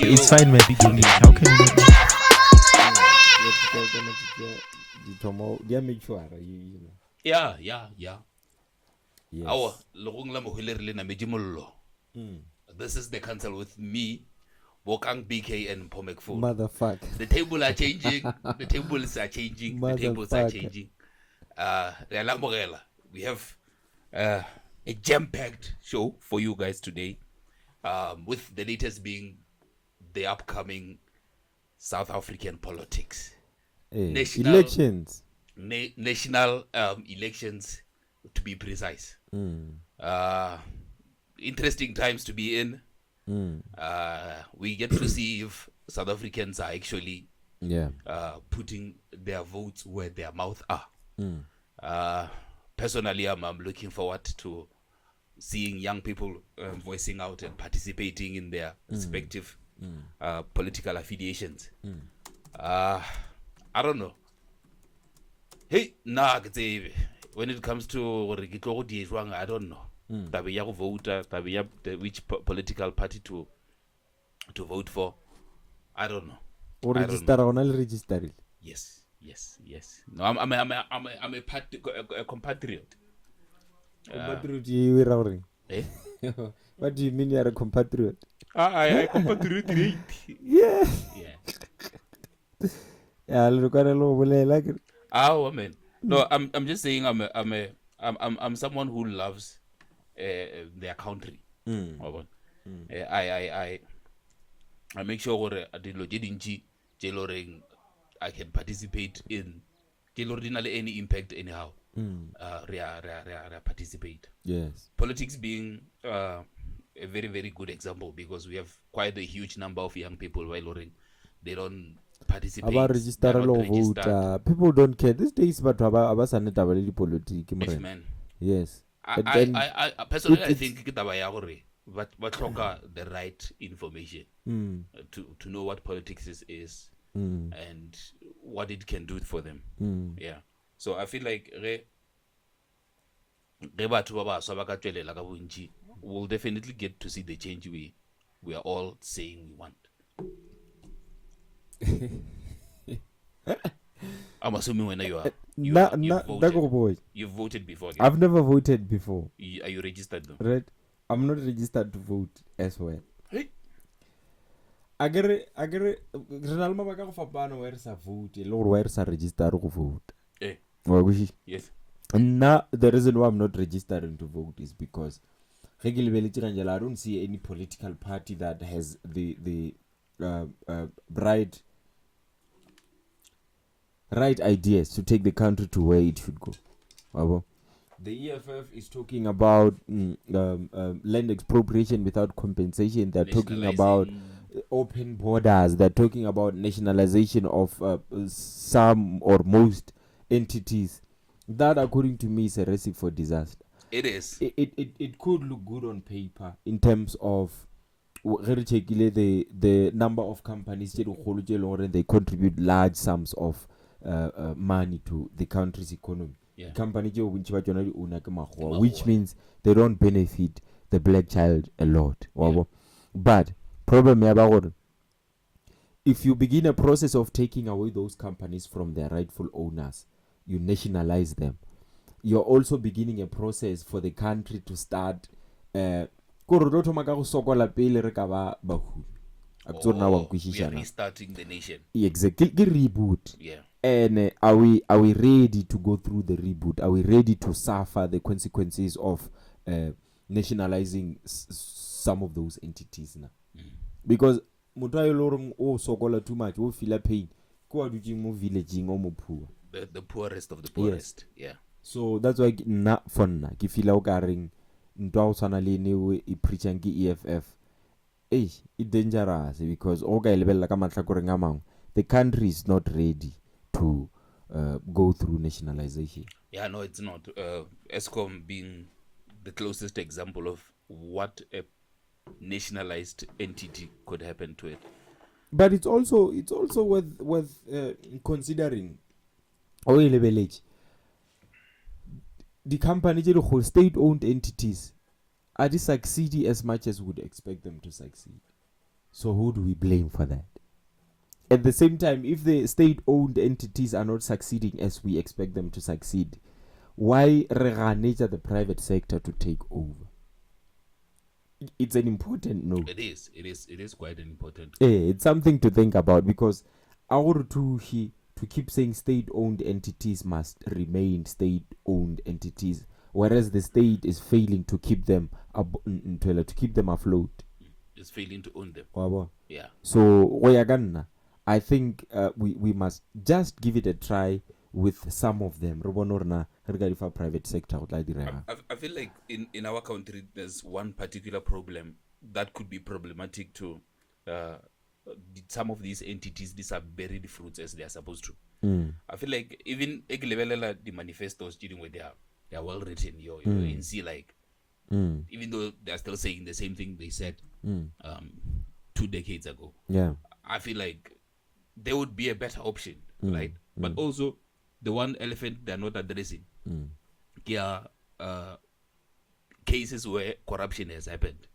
It's fine, my beginning. How can you not? Yeah. Yes. This is the council with me, Wokang BK and Pomek Food. Motherfucker. The table are changing. The tables are changing. The tables are changing. We have a jam-packed show for you guys today. With the latest being the upcoming South African politics. Elections. National elections, to be precise. Interesting times to be in. We get to see if South Africans are actually putting their votes where their mouth are. Personally, I'm looking forward to seeing young people voicing out and participating in their respective political affiliations. I don't know. Hey, when it comes to I don't know. Which political party to vote for, I don't know. Or register. Yes. No, I'm a compatriot. Compatriot, Eh? what do you mean you're a compatriot? I compatriot. Yeah. Yeah. Look at like it. Oh man. No, I'm just saying I'm someone who loves their country. I make sure I can participate in any impact anyhow. Participate. Yes. Politics being a very, very good example, because we have quite a huge number of young people while they don't participate. About register vote. People don't care these days, but about politics. Yes, man. Yes. I personally I think but the right information to know what politics is and what it can do for them. Yeah. So I feel like we'll definitely get to see the change we are all saying we want. I'm assuming when you've voted before. Yeah? I've never voted before. Are you registered though? Right. I'm not registered to vote as well. Hey. Agere Renalma baka go fapana where sa vote le gore where sa register go vote. Eh. Yes. Now the reason why I'm not registering to vote is because I don't see any political party that has the right ideas to take the country to where it should go. The EFF is talking about land expropriation without compensation. They're talking about open borders. They're talking about nationalization of some or most entities. That, according to me, is a recipe for disaster. It is. It could look good on paper in terms of the number of companies they contribute large sums of money to the country's economy. Yeah. Which means they don't benefit the black child a lot. Yeah. But problem if you begin a process of taking away those companies from their rightful owners, you nationalize them. You're also beginning a process for the country to start we are restarting the nation. Exactly. Reboot. Yeah. And are we ready to go through the reboot? Are we ready to suffer the consequences of nationalizing some of those entities now? Because sokola too much, feel pain. ko dutjeng mo villageng o mo poor. The poorest of the poorest. Yes. Yeah. So that's why for nna ke feel o ka reng ntwa o tshwana le ne e preachang ke EFF. It's dangerous because o ka lebella ka mahlakoreng a mangwe the country is not ready to go through nationalization. Yeah, no, it's not. ESCOM being the closest example of what a nationalized entity could happen to it. But it's also worth considering. The company, the state-owned entities, are they succeeding as much as we would expect them to succeed? So who do we blame for that? At the same time, if the state-owned entities are not succeeding as we expect them to succeed, why nature the private sector to take over? It's an important note. It is quite an important. It's something to think about because to keep saying state-owned entities must remain state-owned entities, whereas the state is failing to keep them afloat. It's failing to own them. Yeah. So I think we must just give it a try with some of them. Private sector. I feel like in our country there's one particular problem that could be problematic to some of these entities. These are buried fruits as they are supposed to. I feel like even the manifestos where they are well written, you can see like even though they're still saying the same thing they said 2 decades ago. Yeah, I feel like there would be a better option, right? But also the one elephant they're not addressing, cases where corruption has happened.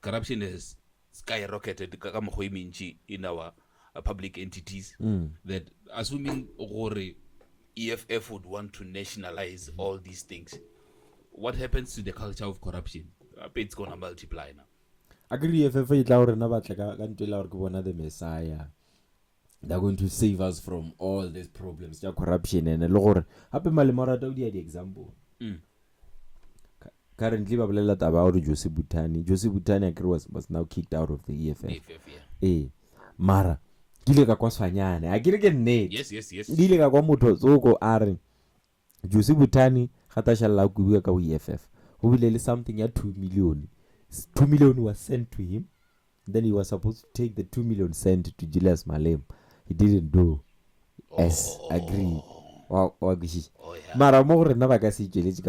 Corruption has skyrocketed in our public entities. That assuming EFF would want to nationalize all these things, what happens to the culture of corruption? It's going to multiply now. Agree EFF the Messiah. They're going to save us from all these problems, corruption and the example. Currently, about Josie Butani. Josie Butani was now kicked out of the EFF. Mara. Yes. Josie Butani Hatashala Guga EFF. Who will something at 2 million. 2 million was sent to him. Then he was supposed to take the 2 million sent to Julius Malem. He didn't do as agreed. Mara more never got see Julius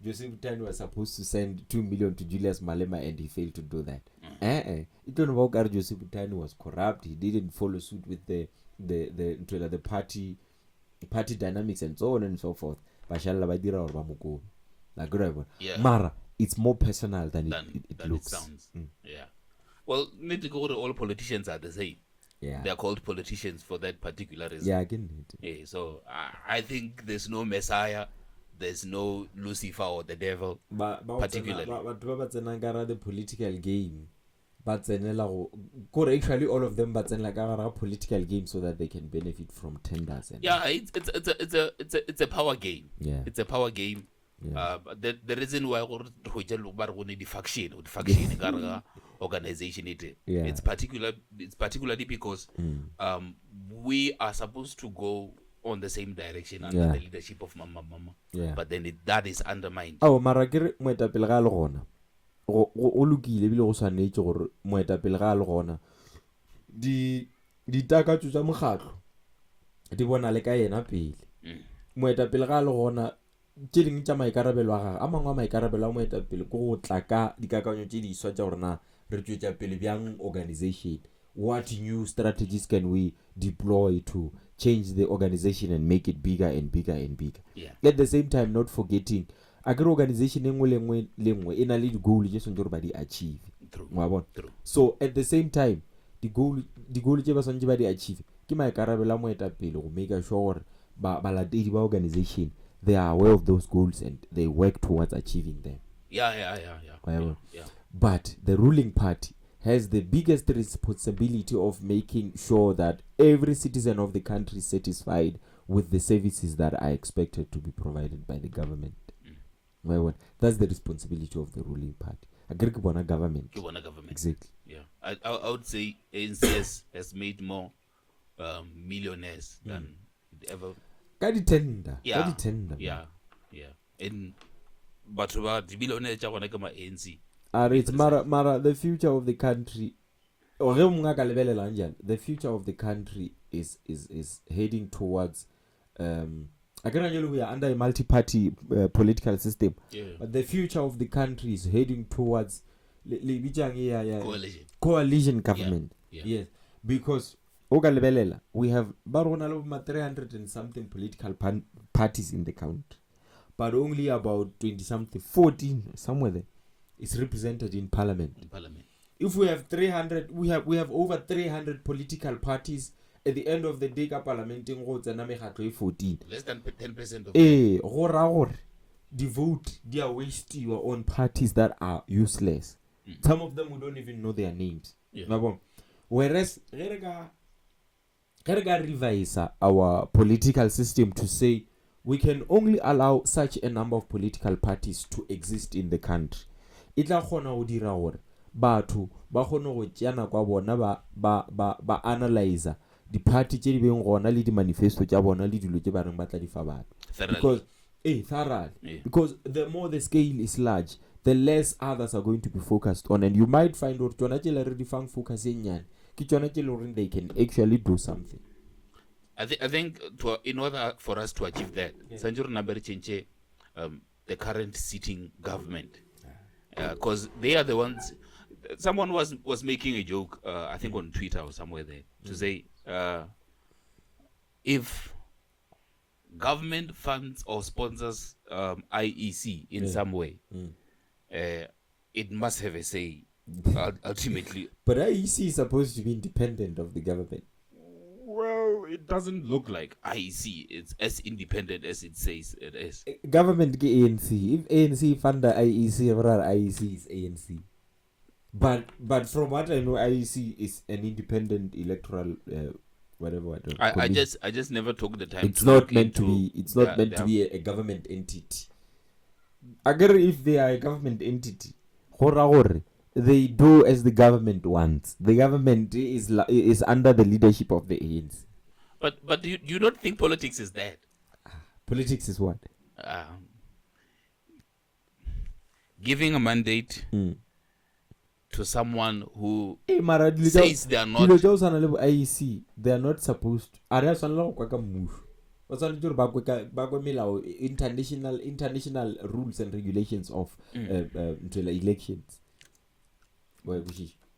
Joseph Tan was supposed to send 2 million to Julius Malema and he failed to do that. It don't work out. Joseph Tan was corrupt. He didn't follow suit with the party dynamics and so on and so forth. Mara, it's more personal than it looks. It sounds. Yeah. Well, need to go to all politicians are the same. Yeah. They are called politicians for that particular reason. Yeah, I get it. Yeah, so I think there's no Messiah, there's no Lucifer or the devil, particularly. But the political game. But actually all of them but like a political game so that they can benefit from tenders. It's a power game. Yeah. It's a power game. Yeah. The reason why the faction organization it's particularly because we are supposed to go on the same direction under the leadership of Mama. But then that is undermined. Marakere moetapele ga le gona go lokile bile go swanetse gore moetapele ga le gona di takatso tsa mogaglo di bona le ka yena pele moetapele ga le gona tšeding tša maikarabelo a gagwe a mangwe a maikarabelo a moetapele ko go tla ka dikakanyo tše diswa tša gore na re tšwetša pele bjang organization. What new strategies can we deploy to change the organization and make it bigger and bigger and bigger? Yeah. At the same time, not forgetting agri organization engwe lengwe ena le goal je sonje ba di achieve. True. So at the same time, the goal je ba sonje ba di achieve ke maikarabelo a moetapele go make sure ba latedi ba organization they are aware of those goals and they work towards achieving them. Yeah. But the ruling party has the biggest responsibility of making sure that every citizen of the country is satisfied with the services that are expected to be provided by the government. That's the responsibility of the ruling party. Government. Government. Exactly. Yeah. I would say ANC has made more millionaires than it ever. Yeah. In but the billionaires are going to come ANC. It's Mara, the future of the country. The future of the country is heading towards. We are under a multi-party political system, but the future of the country is heading towards coalition government. Yes, because we have 300 and something political parties in the country, but only about 20 something, 14 somewhere there is represented in parliament. If we have 300, we have over 300 political parties. At the end of the day, parliament in 14. Less than 10% of them. The vote, they are wasting your own parties that are useless. Some of them we don't even know their names. Whereas, revise our political system to say we can only allow such a number of political parties to exist in the country. Itla khona o dira hore batho ba khone go tjana kwa bona ba analyzer the party tse di beng gona le di manifesto tša bona le dilo tše ba reng ba tla di fa batho because the more the scale is large, the less others are going to be focused on, and you might find out tsona tše le re di fang focus e nyane ke tsona tše le reng they can actually do something. I think in order for us to achieve that, Sanjuro Naberi change the current sitting government, because they are the ones. Someone was making a joke, I think on Twitter or somewhere there, to say if government funds or sponsors IEC in some way, it must have a say ultimately. But IEC is supposed to be independent of the government. Well, it doesn't look like IEC. It's as independent as it says it is. Government ke ANC. If ANC fund the IEC, IEC is ANC. But from what I know, IEC is an independent electoral whatever. I just never took the time. It's not meant to be. It's not meant to be a government entity. Agar if they are a government entity, they do as the government wants. The government is under the leadership of the ANC. But you don't think politics is that? Politics is what? Giving a mandate to someone who says they are not. IEC, they are not supposed to. International rules and regulations of elections.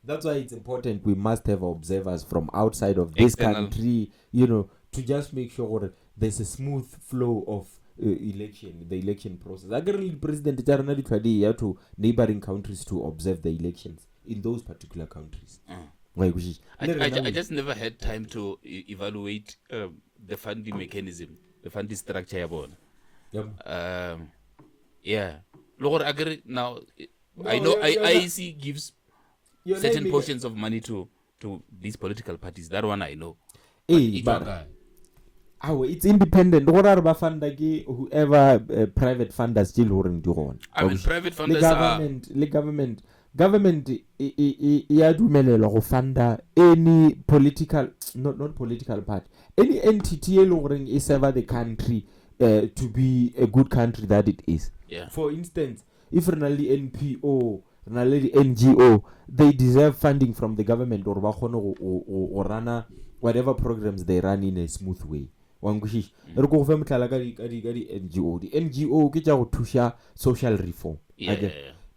That's why it's important. We must have observers from outside of this country, to just make sure there's a smooth flow of the election process. I get the president to neighboring countries to observe the elections in those particular countries. I just never had time to evaluate the funding mechanism, the funding structure. Now, I know IEC gives certain portions of money to these political parties. That one I know. It's independent. Whoever private funders still holding on. I mean, private funders the government to fund any political, not political party, any entity is ever the country to be a good country that it is. Yeah. For instance, if Renali NPO, Renali NGO, they deserve funding from the government or run whatever programs they run in a smooth way. The NGO to social reform.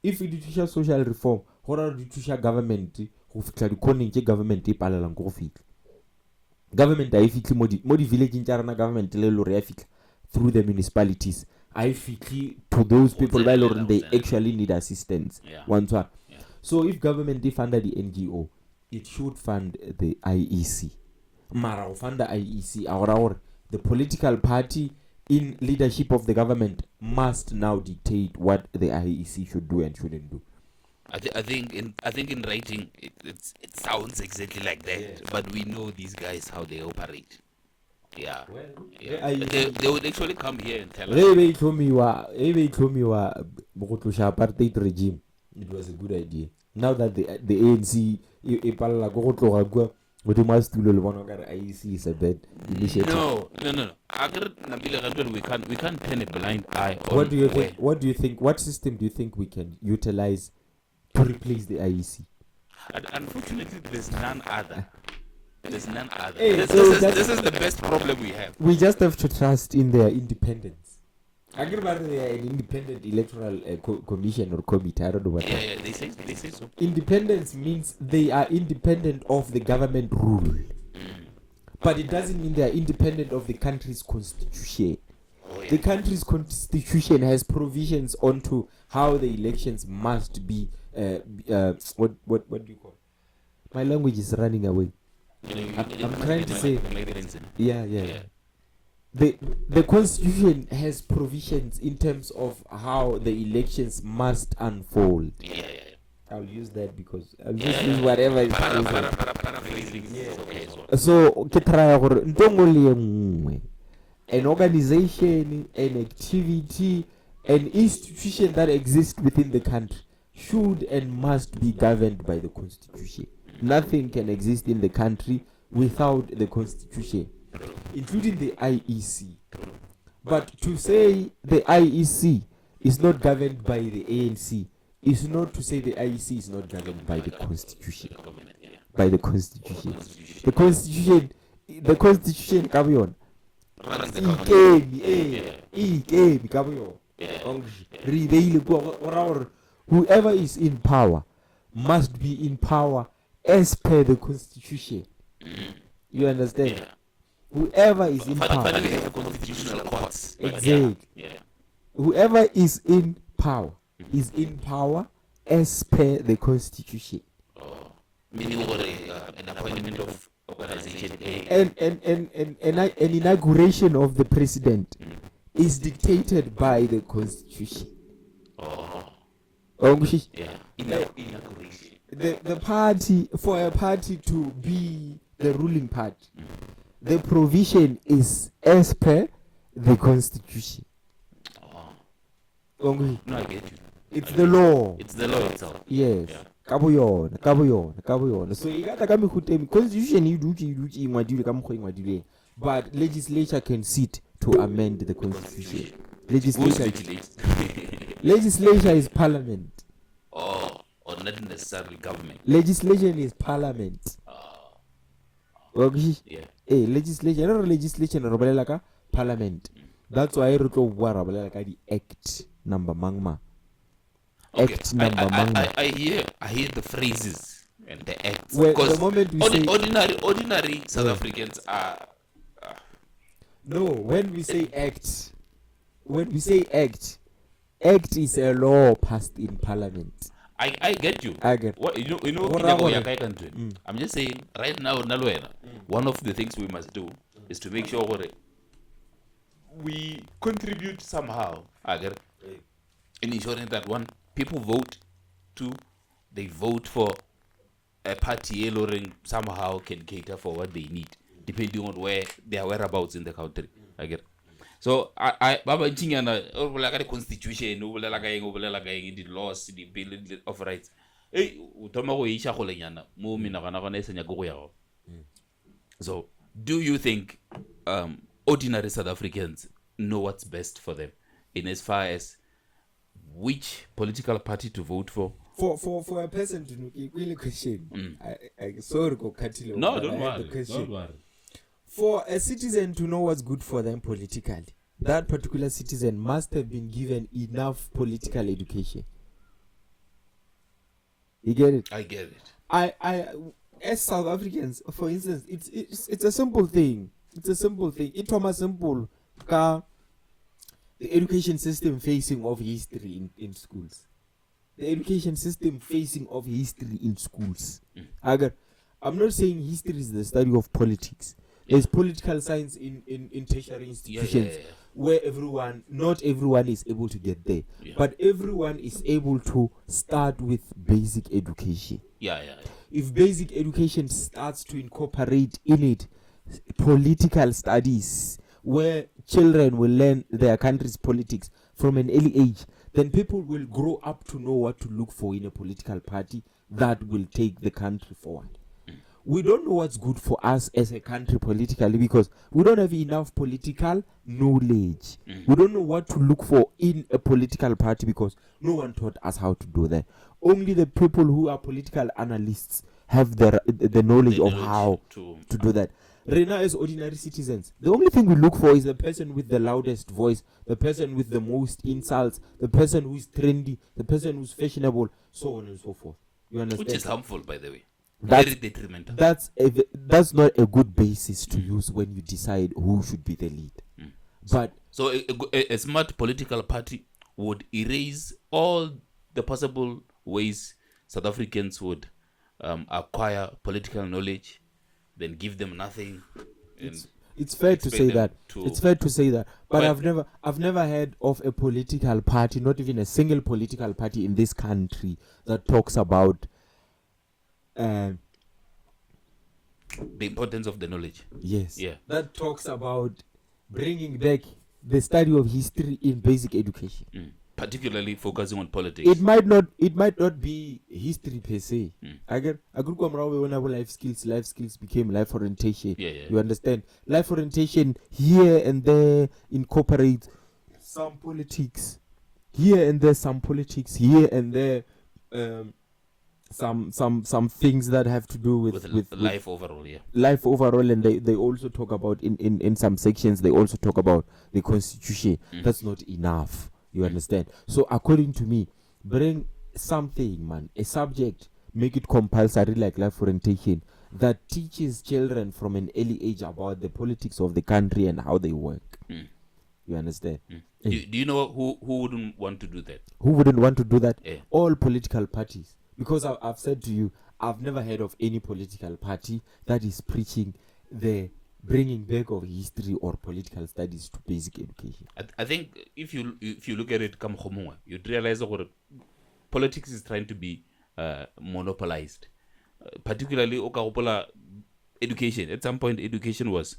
If you do social reform, government government I fit modi village in Charana government through the municipalities. I fit to those people they actually need assistance. So if government funded the NGO, it should fund the IEC. Mara fund the IEC or the political party in leadership of the government must now dictate what the IEC should do and shouldn't do. I think in writing it sounds exactly like that, but we know these guys how they operate. Yeah. They would actually come here and tell us. They told me apartheid regime. It was a good idea. Now that the ANC e palla go tloga kwa godimo a stulo le bona ka IEC is a bad initiative. No. We can't turn a blind eye on What do you think? What system do you think we can utilize to replace the IEC? Unfortunately, there's none other. Hey, this is the best problem we have. We just have to trust in their independence. I get about they are an independent electoral commission or committee. I don't know what. Yeah, they say so. Independence means they are independent of the government rule, but it doesn't mean they are independent of the country's constitution. Oh, yeah. The country's constitution has provisions onto how the elections must be. What do you call? My language is running away. I'm trying to say. Yeah. The constitution has provisions in terms of how the elections must unfold. Yeah. I'll use that because I'll just use whatever is So, ke try gore ntongo le nngwe, an organization, an activity, an institution that exists within the country should and must be governed by the constitution. Nothing can exist in the country without the constitution, including the IEC. But to say the IEC is not governed by the ANC is not to say the IEC is not governed by the constitution. By the constitution. The constitution come on. Whoever is in power must be in power as per the constitution. You understand? yeah. Whoever is in power. Constitutional courts. Exactly. Yeah. Whoever is in power is in power as per the constitution. Meaning an appointment of organization A. And an inauguration of the president is dictated by the constitution. Yeah. Inauguration. The party, for a party to be the ruling party, the provision is as per the constitution. No, I get you. It's the law. It's the law itself. Yes. Yeah. Kabuyona. So you got the constitution you do, but legislature can sit to amend the constitution. Legislature is parliament. Or not necessarily government. Legislation is parliament. Yeah. Legislation like parliament. That's why I wrote like the act number mangma. Okay. Act number mangma. I hear the phrases and the acts. Well, because the moment we say ordinary South Africans are. No, when we say act, act is a law passed in parliament. I get you. I get. What you know I'm just saying right now, one of the things we must do is to make sure we contribute somehow in ensuring that one, people vote, two, they vote for a party lowering somehow can cater for what they need depending on where their whereabouts in the country. I get. So I baba ntinyana o bolela ka the constitution o bolela ka eng the laws, the bill of rights. O thoma go isha go lenyana mo menagana gona e senya go ya go. So do you think ordinary South Africans know what's best for them in as far as which political party to vote for? For a person to know, really question. I sorry go cut you. No, don't worry. For a citizen to know what's good for them politically, that particular citizen must have been given enough political education. You get it? I get it. I as South Africans, for instance, it's a simple thing. It's a simple thing. It's a simple the education system facing of history in schools. The education system facing of history in schools. I'm not saying history is the study of politics. There's political science in tertiary institutions where not everyone is able to get there. Yeah. But everyone is able to start with basic education. If basic education starts to incorporate in it political studies where children will learn their country's politics from an early age, then people will grow up to know what to look for in a political party that will take the country forward. We don't know what's good for us as a country politically because we don't have enough political knowledge. We don't know what to look for in a political party because no one taught us how to do that. Only the people who are political analysts have the knowledge of how to do that. Right now, as ordinary citizens, the only thing we look for is the person with the loudest voice, the person with the most insults, the person who is trendy, the person who's fashionable, so on and so forth. You understand? Which is harmful, by the way. Very detrimental. That's not a good basis to use when you decide who should be the lead. But so a smart political party would erase all the possible ways South Africans would acquire political knowledge, then give them nothing. It's fair to say that. It's fair to say that. But I've never heard of a political party, not even a single political party in this country that talks about the importance of the knowledge. Yes. Yeah. That talks about bringing back the study of history in basic education. Particularly focusing on politics. It might not be history per se. I grew up when life skills became life orientation. You understand? Life orientation here and there incorporates some politics. Here and there some politics. Here and there some things that have to do with life overall, life overall, and they also talk about in some sections they also talk about the constitution. That's not enough, you understand? So according to me, bring something, man, a subject, make it compulsory like life orientation that teaches children from an early age about the politics of the country and how they work. You understand? Do you know who wouldn't want to do that? Who wouldn't want to do that? All political parties. Because I've said to you, I've never heard of any political party that is preaching the bringing back of history or political studies to basic education. I think if you look at it, you'd realize that politics is trying to be monopolized. Particularly, education. At some point, there was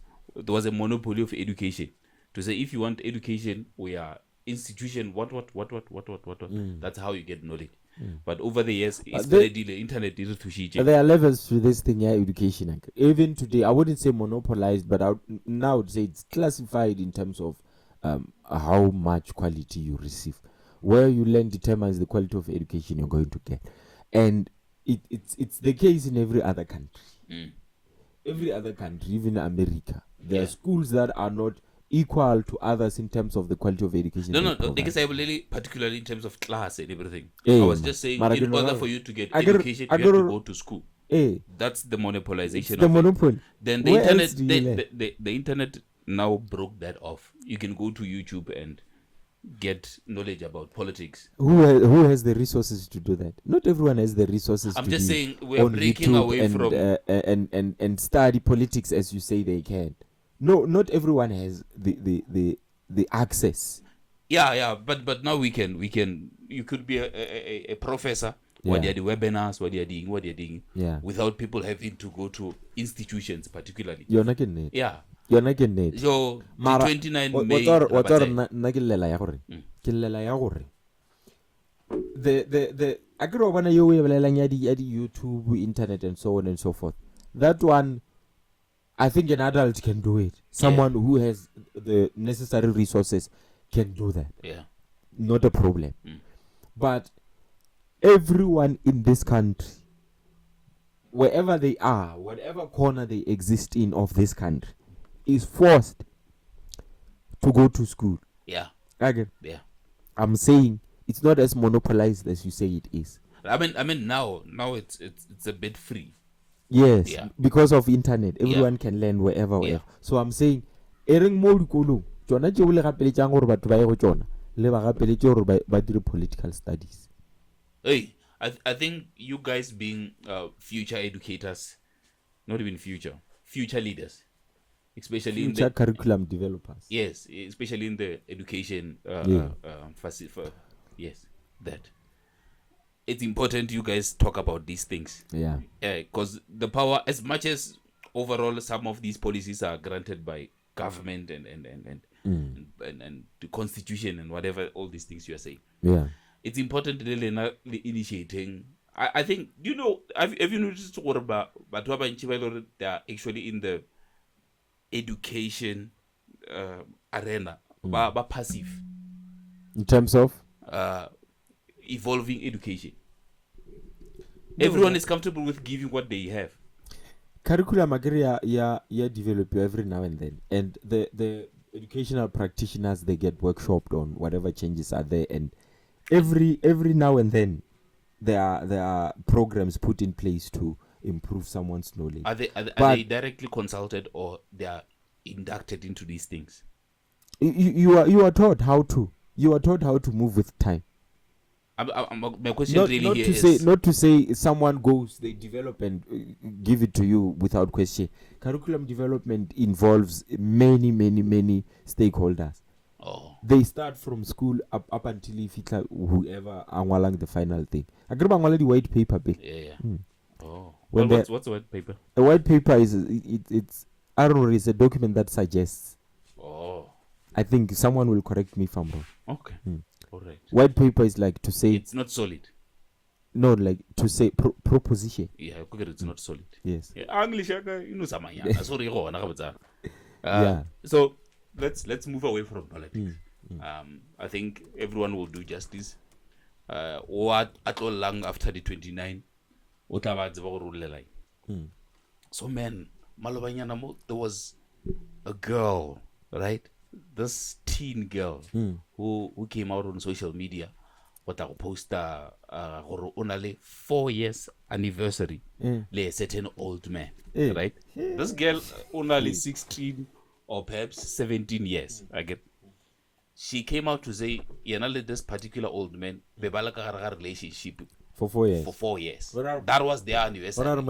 a monopoly of education. To say if you want education, we are institution. What. That's how you get knowledge. But over the years, it's the internet did it to there are levels to this thing, education. Even today, I wouldn't say monopolized, but I would say it's classified in terms of how much quality you receive. Where you learn determines the quality of education you're going to get. And it's the case in every other country. Every other country, even America. There are schools that are not equal to others in terms of the quality of education. No, because I really, particularly in terms of class and everything. I was just saying, in order for you to get education, you have to go to school. That's the monopolization. The monopoly. Then the internet, the internet now broke that off. You can go to YouTube and get knowledge about politics. Who has the resources to do that? Not everyone has the resources. I'm just saying we are breaking away from and study politics as you say they can. No, not everyone has the access. Yeah, but now we can. You could be a professor. What are the webinars? What are you doing? Without people having to go to institutions, particularly. You're not getting it. Yeah. You're not getting it. So 29 May. The I grew up on YouTube, internet, and so on and so forth. That one, I think an adult can do it. Someone who has the necessary resources can do that. Not a problem. But everyone in this country, wherever they are, whatever corner they exist in of this country, is forced to go to school. Again. I'm saying it's not as monopolized as you say it is. I mean now it's a bit free. Yes, because of internet, everyone can learn wherever. So I'm saying, political studies. Hey, I think you guys being future educators, not even future leaders, especially future in the curriculum developers. Yes, especially in the education that. It's important you guys talk about these things. Because the power, as much as overall some of these policies are granted by government and the constitution and whatever, all these things you are saying. Yeah. It's important really initiating I think, you know, have you noticed what about they are actually in the education arena, but passive in terms of evolving education. Everyone is comfortable with giving what they have. Curriculum ya develop every now and then, and the educational practitioners, they get workshopped on whatever changes are there, and every now and then there are programs put in place to improve someone's knowledge. Are they directly consulted, or they are inducted into these things? You are taught how to move with time. My question not to say someone goes, they develop and give it to you without question. Curriculum development involves many stakeholders. They start from school up until whoever along the final thing. I agree on the white paper. What's a white paper? A white paper is it's I don't know, it's a document that suggests. I think someone will correct me if I'm wrong. Okay. All right. White paper is like to say it's not solid. No, like to say proposition. Yeah, it's not solid. Yes. English, you know, sorry, yeah. So let's move away from politics. I think everyone will do justice. What at all long after the 29, so man, there was a girl, right? This teen girl who came out on social media, what I post only 4 years anniversary, a certain old man, right? This girl only 16 or perhaps 17 years. I get. She came out to say, this particular old man, relationship for 4 years. For 4 years. That was their anniversary. 12,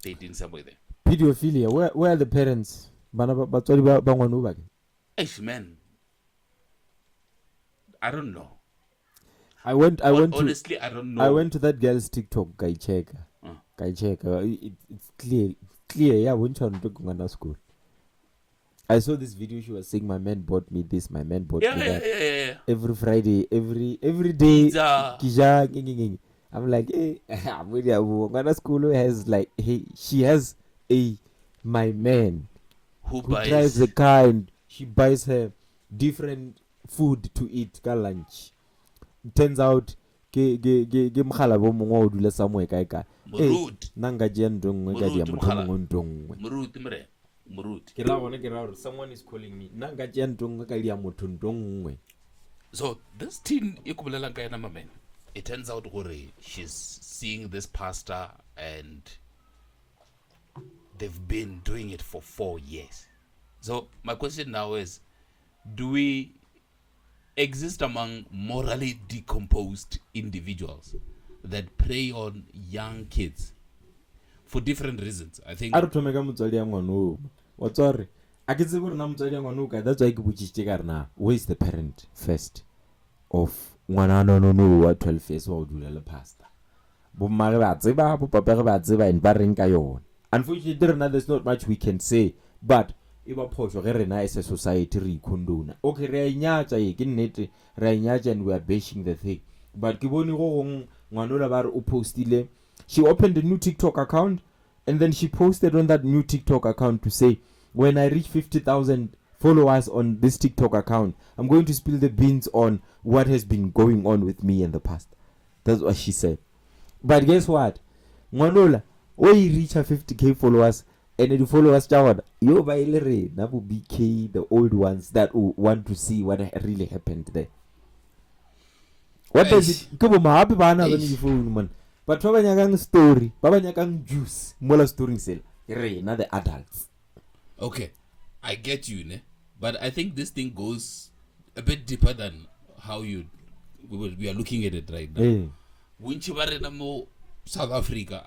13, somewhere there. Pedophilia. Where are the parents? Man, I don't know. Honestly, I don't know. I went to that girl's TikTok. Guy check. It's clear. Yeah, went to school. I saw this video. She was saying, "My man bought me this. My man bought me that." Yeah. Every Friday, every day. I'm like, hey, school has like, hey, she has my man who drives the car, and she buys her different food to eat ka lunch. Turns out mkhala bo mongwe o dula somewhere kae nanga jendong ga dia motho mongwe ntongwe someone is calling me nanga jendong ga dia motho ntongwe. So this teen ikubulela ka yana man, it turns out she's seeing this pastor and they've been doing it for 4 years. So my question now is, do we exist among morally decomposed individuals that prey on young kids for different reasons? I think that's why where is the parent first of no 12 years old pastor. Unfortunately, there's not much we can say, but as a society re condone. Okay, and we are bashing the thing. But she opened a new TikTok account, and then she posted on that new TikTok account to say, when I reach 50,000 followers on this TikTok account, I'm going to spill the beans on what has been going on with me in the past. That's what she said. But guess what? When you reach her 50k followers, and the followers you by Nabu BK, the old ones that want to see what really happened there. What does it come happy man? But Babanyakang story, Babanyakang juice, Mola story sale. Not the adults. Okay, I get you, ne? But I think this thing goes a bit deeper than how we are looking at it right now. South Africa,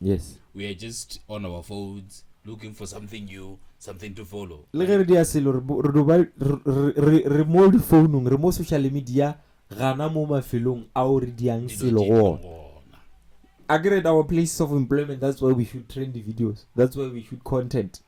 yes, we are just on our phones looking for something new, something to follow. Remote phone, remote social media, Rana Moma Filung, Auridian Silo. Agreed our places of employment, that's why we should trend the videos. That's why we should content.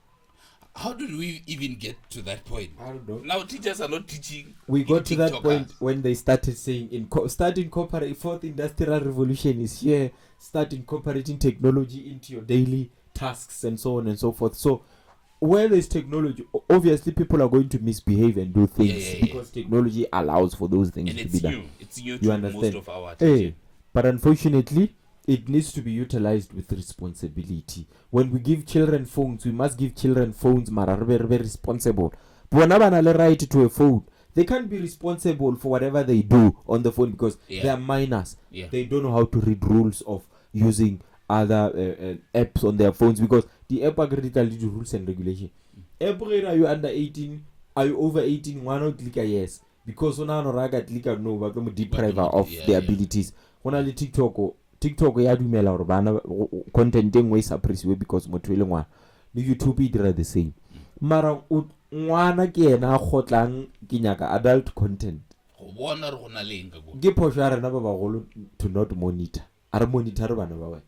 How did we even get to that point? I don't know. Now teachers are not teaching. We got to that TikTokers. point when they started saying, start incorporating, fourth industrial revolution is here, start incorporating technology into your daily tasks and so on and so forth. So where there's technology, obviously people are going to misbehave and do things because technology allows for those things and to be done. New. It's new You to understand? most of our attention. But unfortunately, it needs to be utilized with responsibility. When we give children phones, we must give children phones very, very responsible. Bona bana le right to a phone. They can't be responsible for whatever they do on the phone because they are minors. They don't know how to read rules of using other apps on their phones because the app agreed to rules and regulation. Are you under 18? Are you over 18? Why not click a yes? Because on no raga click a no, we're going to deprive her of their abilities. When I TikTok ya dumela hore bana content engwe e suppressiwe because motho ile ngwana le YouTube e dira the same mara ngwana ke ena a khotlang ke nyaka adult content go bona re gona leng ka go ke phosho ya rena ba bagolo to not monitor are monitor bana ba wena.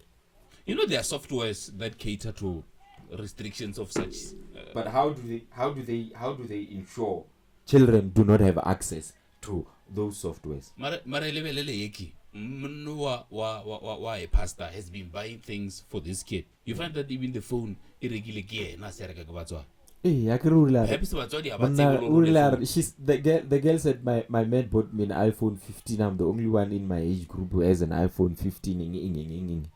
You know there are softwares that cater to restrictions of such but how do they ensure children do not have access to those softwares? Mara lebelele yeki wa a pastor has been buying things for this kid. You find that even the phone irregular gear na sereka ka batswa. Perhaps the girl said my man bought me an iPhone 15. I'm the only one in my age group who has an iPhone 15.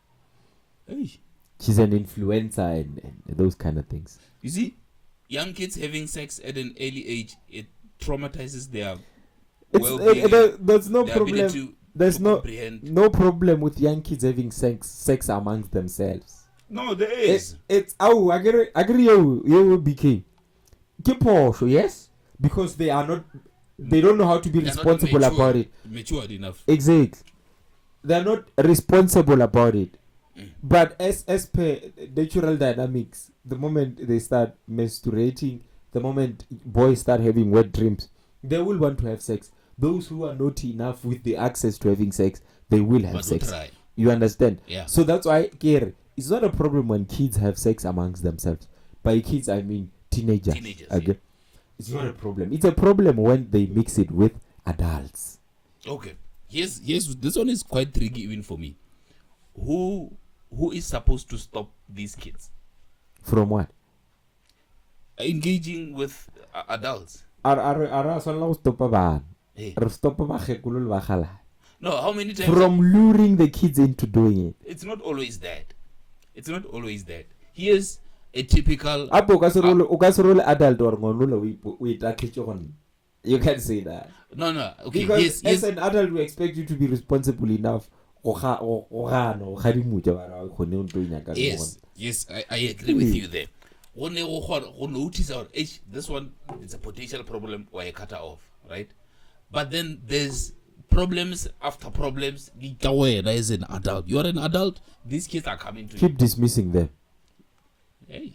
She's an influencer and those kind of things. You see, young kids having sex at an early age, it traumatizes their well-being. There's no problem. There's no problem with young kids having sex amongst themselves. No, there is. It's agree you BK. Yes, because they don't know how to be responsible about it. Matured enough. Exactly. They're not responsible about it. But as per natural dynamics, the moment they start menstruating, the moment boys start having wet dreams, they will want to have sex. Those who are naughty enough with the access to having sex, they will have sex. You understand? Yeah. So that's why it's not a problem when kids have sex amongst themselves. By kids, I mean teenagers. Okay? Yeah. It's not a problem. It's a problem when they mix it with adults. Okay. Yes. This one is quite tricky even for me. Who is supposed to stop these kids? From what? Engaging with adults. Hey. No, how many times? From luring the kids into doing it. It's not always that. Here's a typical. Adult or you can't say that. No. Okay. Because as an adult, we expect you to be responsible enough. Yes, I agree with you there. Notice our age. This one is a potential problem where I cut her off, right? But then there's problems after problems. As an adult, you are an adult. These kids are coming to you. Keep dismissing them. Hey.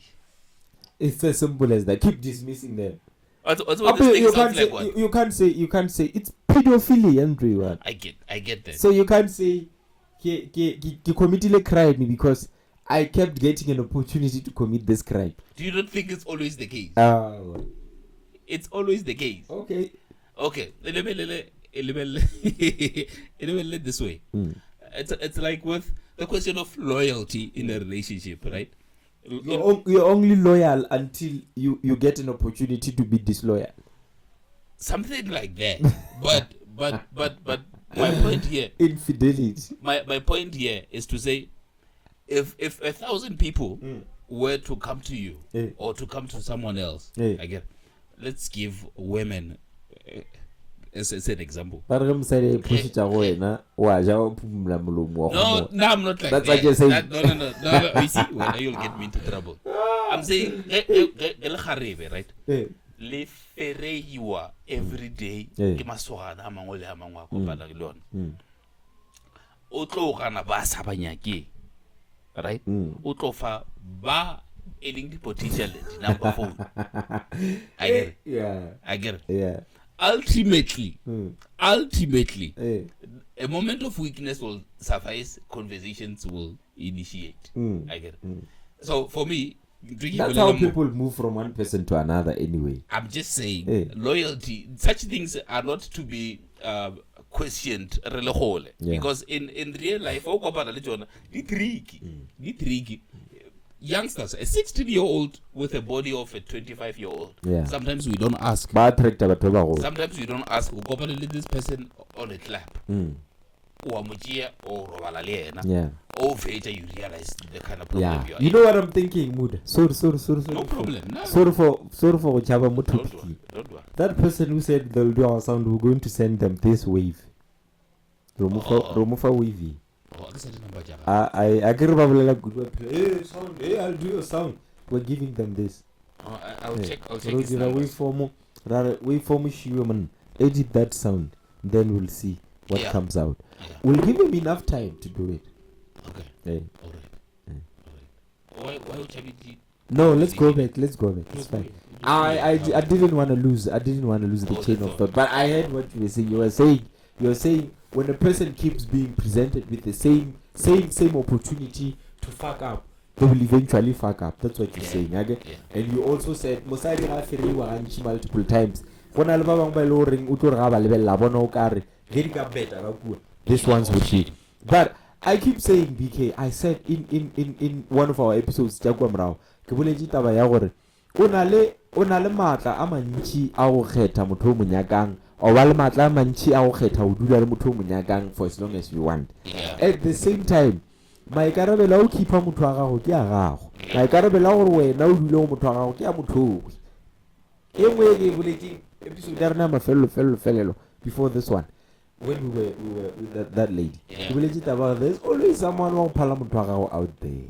It's as simple as that. Keep dismissing them. You can't say it's pedophilia, Andrew. I get that. So you can't say he committed a crime because I kept getting an opportunity to commit this crime. Do you not think it's always the case? It's always the case. Okay. Let me this way. It's like with the question of loyalty in a relationship, right? You're only loyal until you get an opportunity to be disloyal. Something like that. But my point here, infidelity. My point here is to say, if 1,000 people were to come to you or to come to someone else, again, let's give women as an example. No, I'm not like that's that. Like you're saying. No. You see, well, you'll get me into trouble. I'm saying, right? Le fereiwa every day ke masogana a mangwe le a mangwe a kopana le lona o tlo gana ba sa banyake right o tlo fa ba eleng di potential di number phone I get it yeah ultimately a moment of weakness will suffice, conversations will initiate. I get it. So for me, That's how people move from one person to another anyway. I'm just saying, loyalty, such things are not to be questioned really whole. Because in real life, tricky. Youngsters, a 16-year-old with a body of a 25-year-old. Sometimes we don't ask. Sometimes we don't ask. We go this person on a clap. Or later you realize the kind of problem you are. You know what I'm thinking, Mood? Sorry. No problem. No. Sorry for Chava Mutu. Don't worry. That person who said they'll do our sound, we're going to send them this wave. Romufa wavy. I can remember good. Hey, sound. Hey, I'll do your sound. We're giving them this. I'll check. Waveform. Edit that sound. Then we'll see what comes out. We'll give him enough time to do it. Okay. All right. Why would you? No, let's go back. It's fine. I didn't want to lose. I didn't want to lose the chain of thought. But I heard what you were saying. You were saying when a person keeps being presented with the same opportunity to fuck up, they will eventually fuck up. That's what you're saying, okay? And you also said Mosadi Rafiri Waranchi multiple times. This one's with you. But I keep saying, BK, I said in one of our episodes, Jaguamrao, Kibuleji taba ya gore onale matla a mantši a go kgetha motho o monyakang o ba le matla a mantši a go kgetha o dula le motho o monyakang for as long as you want. At the same time, maikarabelo a o keepa motho wa gago ke a gago. Maikarabelo a gore wena o dule go motho wa gago ke a motho o. E nngwe ke boletse episode ya rena mafelelo before this one. When we were with that lady, there's always someone who phala motho wa gago out there.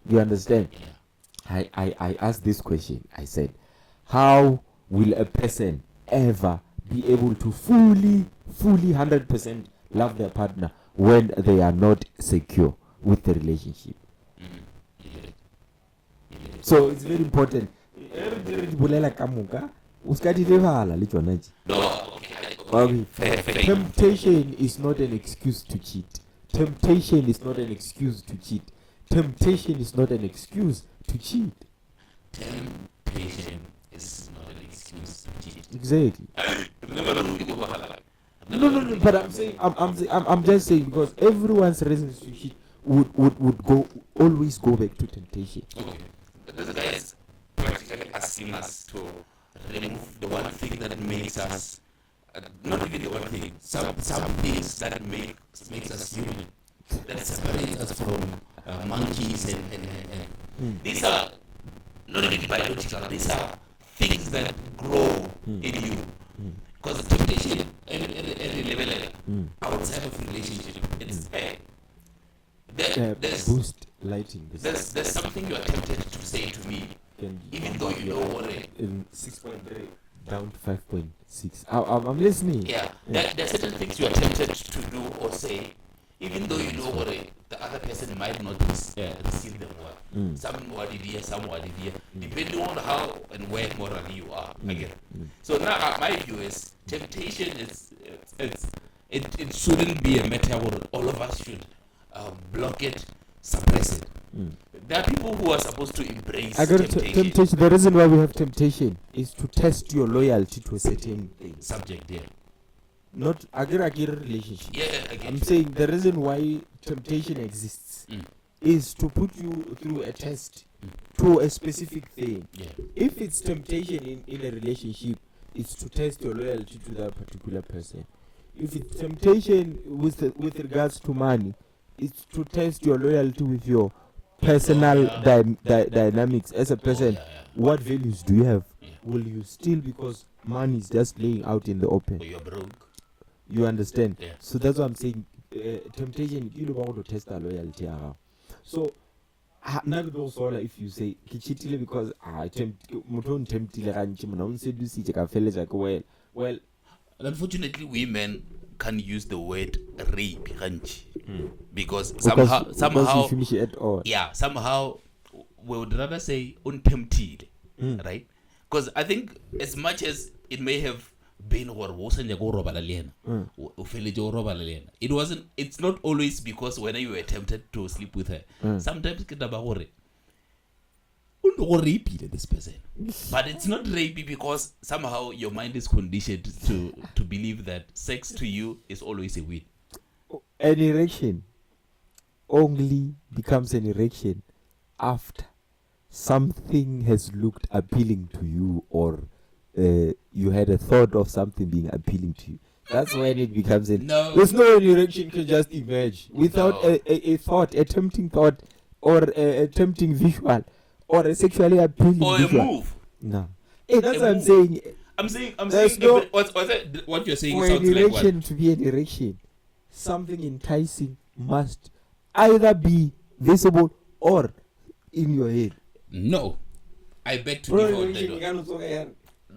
You understand? I asked this question. I said, how will a person ever be able to fully 100% love their partner when they are not secure with the relationship? So it's very important. Temptation is not an excuse to cheat. Temptation is not an excuse to cheat. Temptation is not an excuse to cheat. Temptation is not an excuse to cheat. Exactly. No. But I'm just saying because everyone's reasons to cheat would always go back to temptation. Okay. This guy is practically asking us to remove the one thing that makes us, not even the one thing, some things that makes us human, that separates us from monkeys and these are not really biological, these are things that grow in you. Because temptation every level outside of relationship, it's there's boost lighting. There's something you are tempted to say to me, even though you know what in 6.3 down to 5.6. I'm listening. Yeah, there are certain things you are tempted to do or say, even though you know what the other person might not receive them well. Some more idea, depending on how and where morally you are. Again. So now my view is temptation is it shouldn't be a matter where all of us should block it, suppress it. There are people who are supposed to embrace temptation. The reason why we have temptation is to test your loyalty to a certain subject. Not agir relationship. I'm You. saying the reason why temptation exists is to put you through a test to a specific thing. If it's temptation in a relationship, it's to test your loyalty to that particular person. If it's temptation with regards to money, it's to test your loyalty with your personal dynamics as a person. What values do you have? Will you still, because money is just laying out in the open? You're broke. You understand? So that's what I'm saying. Temptation, you know about to test our loyalty. So, if you say because well, unfortunately, women can use the word rape because somehow you finish it all. Somehow we would rather say untempted, right? Because I think as much as it may have been it's not always because when you were tempted to sleep with her. Sometimes this person. But it's not rapey because somehow your mind is conditioned to believe that sex to you is always a win. An erection only becomes an erection after something has looked appealing to you, or you had a thought of something being appealing to you. That's when it becomes an... No. There's no erection can just emerge without a thought, a tempting thought, or a tempting visual, or a sexually appealing or visual. A move. No. Hey, that's what I'm saying. I'm saying no, what you're saying for sounds an like erection what? to be an erection, something enticing must either be visible or in your head. No. I beg to differ.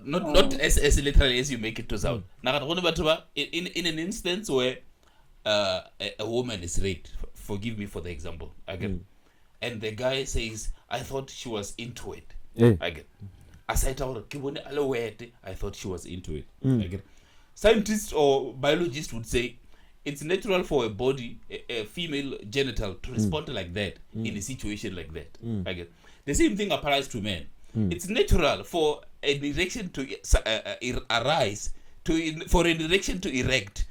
Not as literally as you make it to sound. In an instance where a woman is raped, forgive me for the example, again, and the guy says, I thought she was into it. Again. I thought she was into it. Again. Scientists or biologists would say it's natural for a body, a female genital, to respond like that in a situation like that. Again. The same thing applies to men. It's natural for an erection to arise, for an erection to erect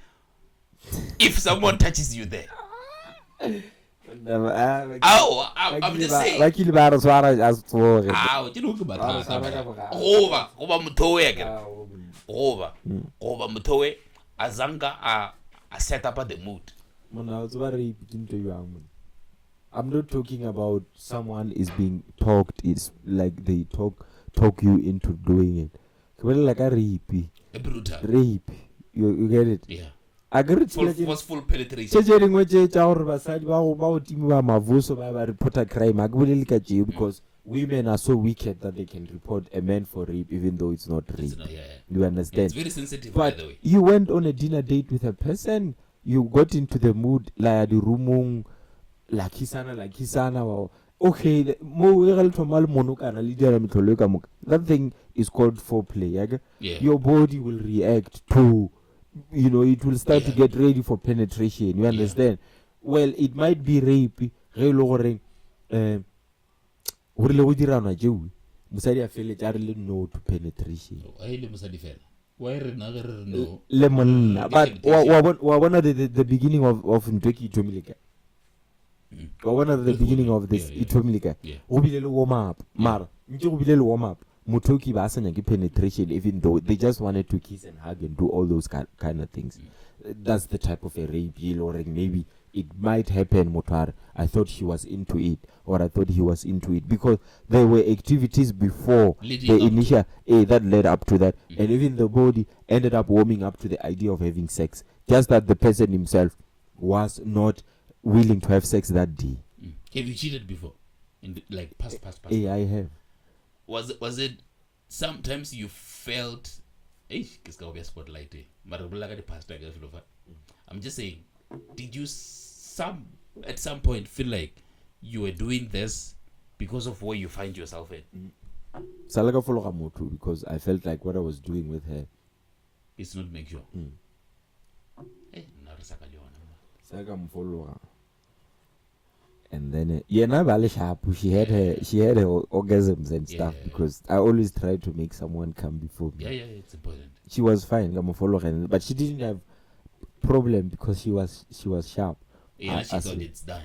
if someone touches you there. I'm just saying. Azanga set up at the mood. I'm not talking about someone is being talked. It's like they talk you into doing it. Like a rape. A brutal. Rape. You get it? Yeah. I get it. Forceful penetration. Because women are so wicked that they can report a man for rape even though it's not rape. You understand? It's very sensitive, but by the way. You went on a dinner date with a person, you got into the mood, like the room, like hisana, okay, that thing is called foreplay. Yeah. Your body will react to, it will start to get ready for penetration. You understand? Well, it might be rape. Musadi a feel it no to penetration. Lemon, but one of the beginning of Ntoki Tomilika. One of the beginning of this Itomilika. Ubilelo warm up. Mar, Ubilelo warm up. Mutoki Basan penetration, even though they just wanted to kiss and hug and do all those kind of things. That's the type of a rape, or maybe it might happen, Motar. I thought she was into it, or I thought he was into it, because there were activities before the initial that led up to that, and even the body ended up warming up to the idea of having sex. Just that the person himself was not willing to have sex that day. Have you cheated before? Like past? Yeah, I have. Was it sometimes you felt? I'm just saying. Did you at some point feel like you were doing this because of where you find yourself at? Salaga follow Motu, because I felt like what I was doing with her. It's not make sure. And then she had her orgasms and stuff, because I always try to make someone come before me. Yeah, it's important. She was fine, but she didn't have problem because she was sharp. Yeah, she thought it's done.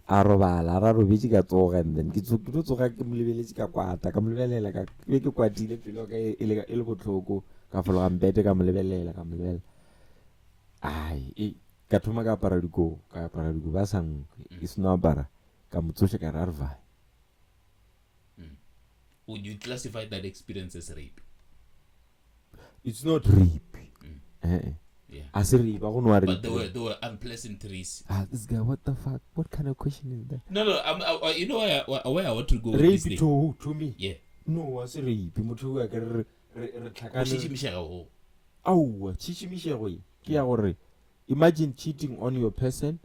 Arobala robetše ka tsoga, and then ke tsoga ke molebeletse ka kwata ka molebelela ka be ke kwatile pelo ka e le botlhoko ka fologa mbete ka molebelela ai ka thoma ka apara diko ba sang ke seno apara ka motsoše ka ra re vai. Would you classify that experience as rape? It's not rape. Yeah. But there were unpleasantries. This guy, what the fuck? What kind of question is that? No, you know where I want to go with rape this thing. To who? To me? Yeah. No, what's rape? Imagine cheating on your person.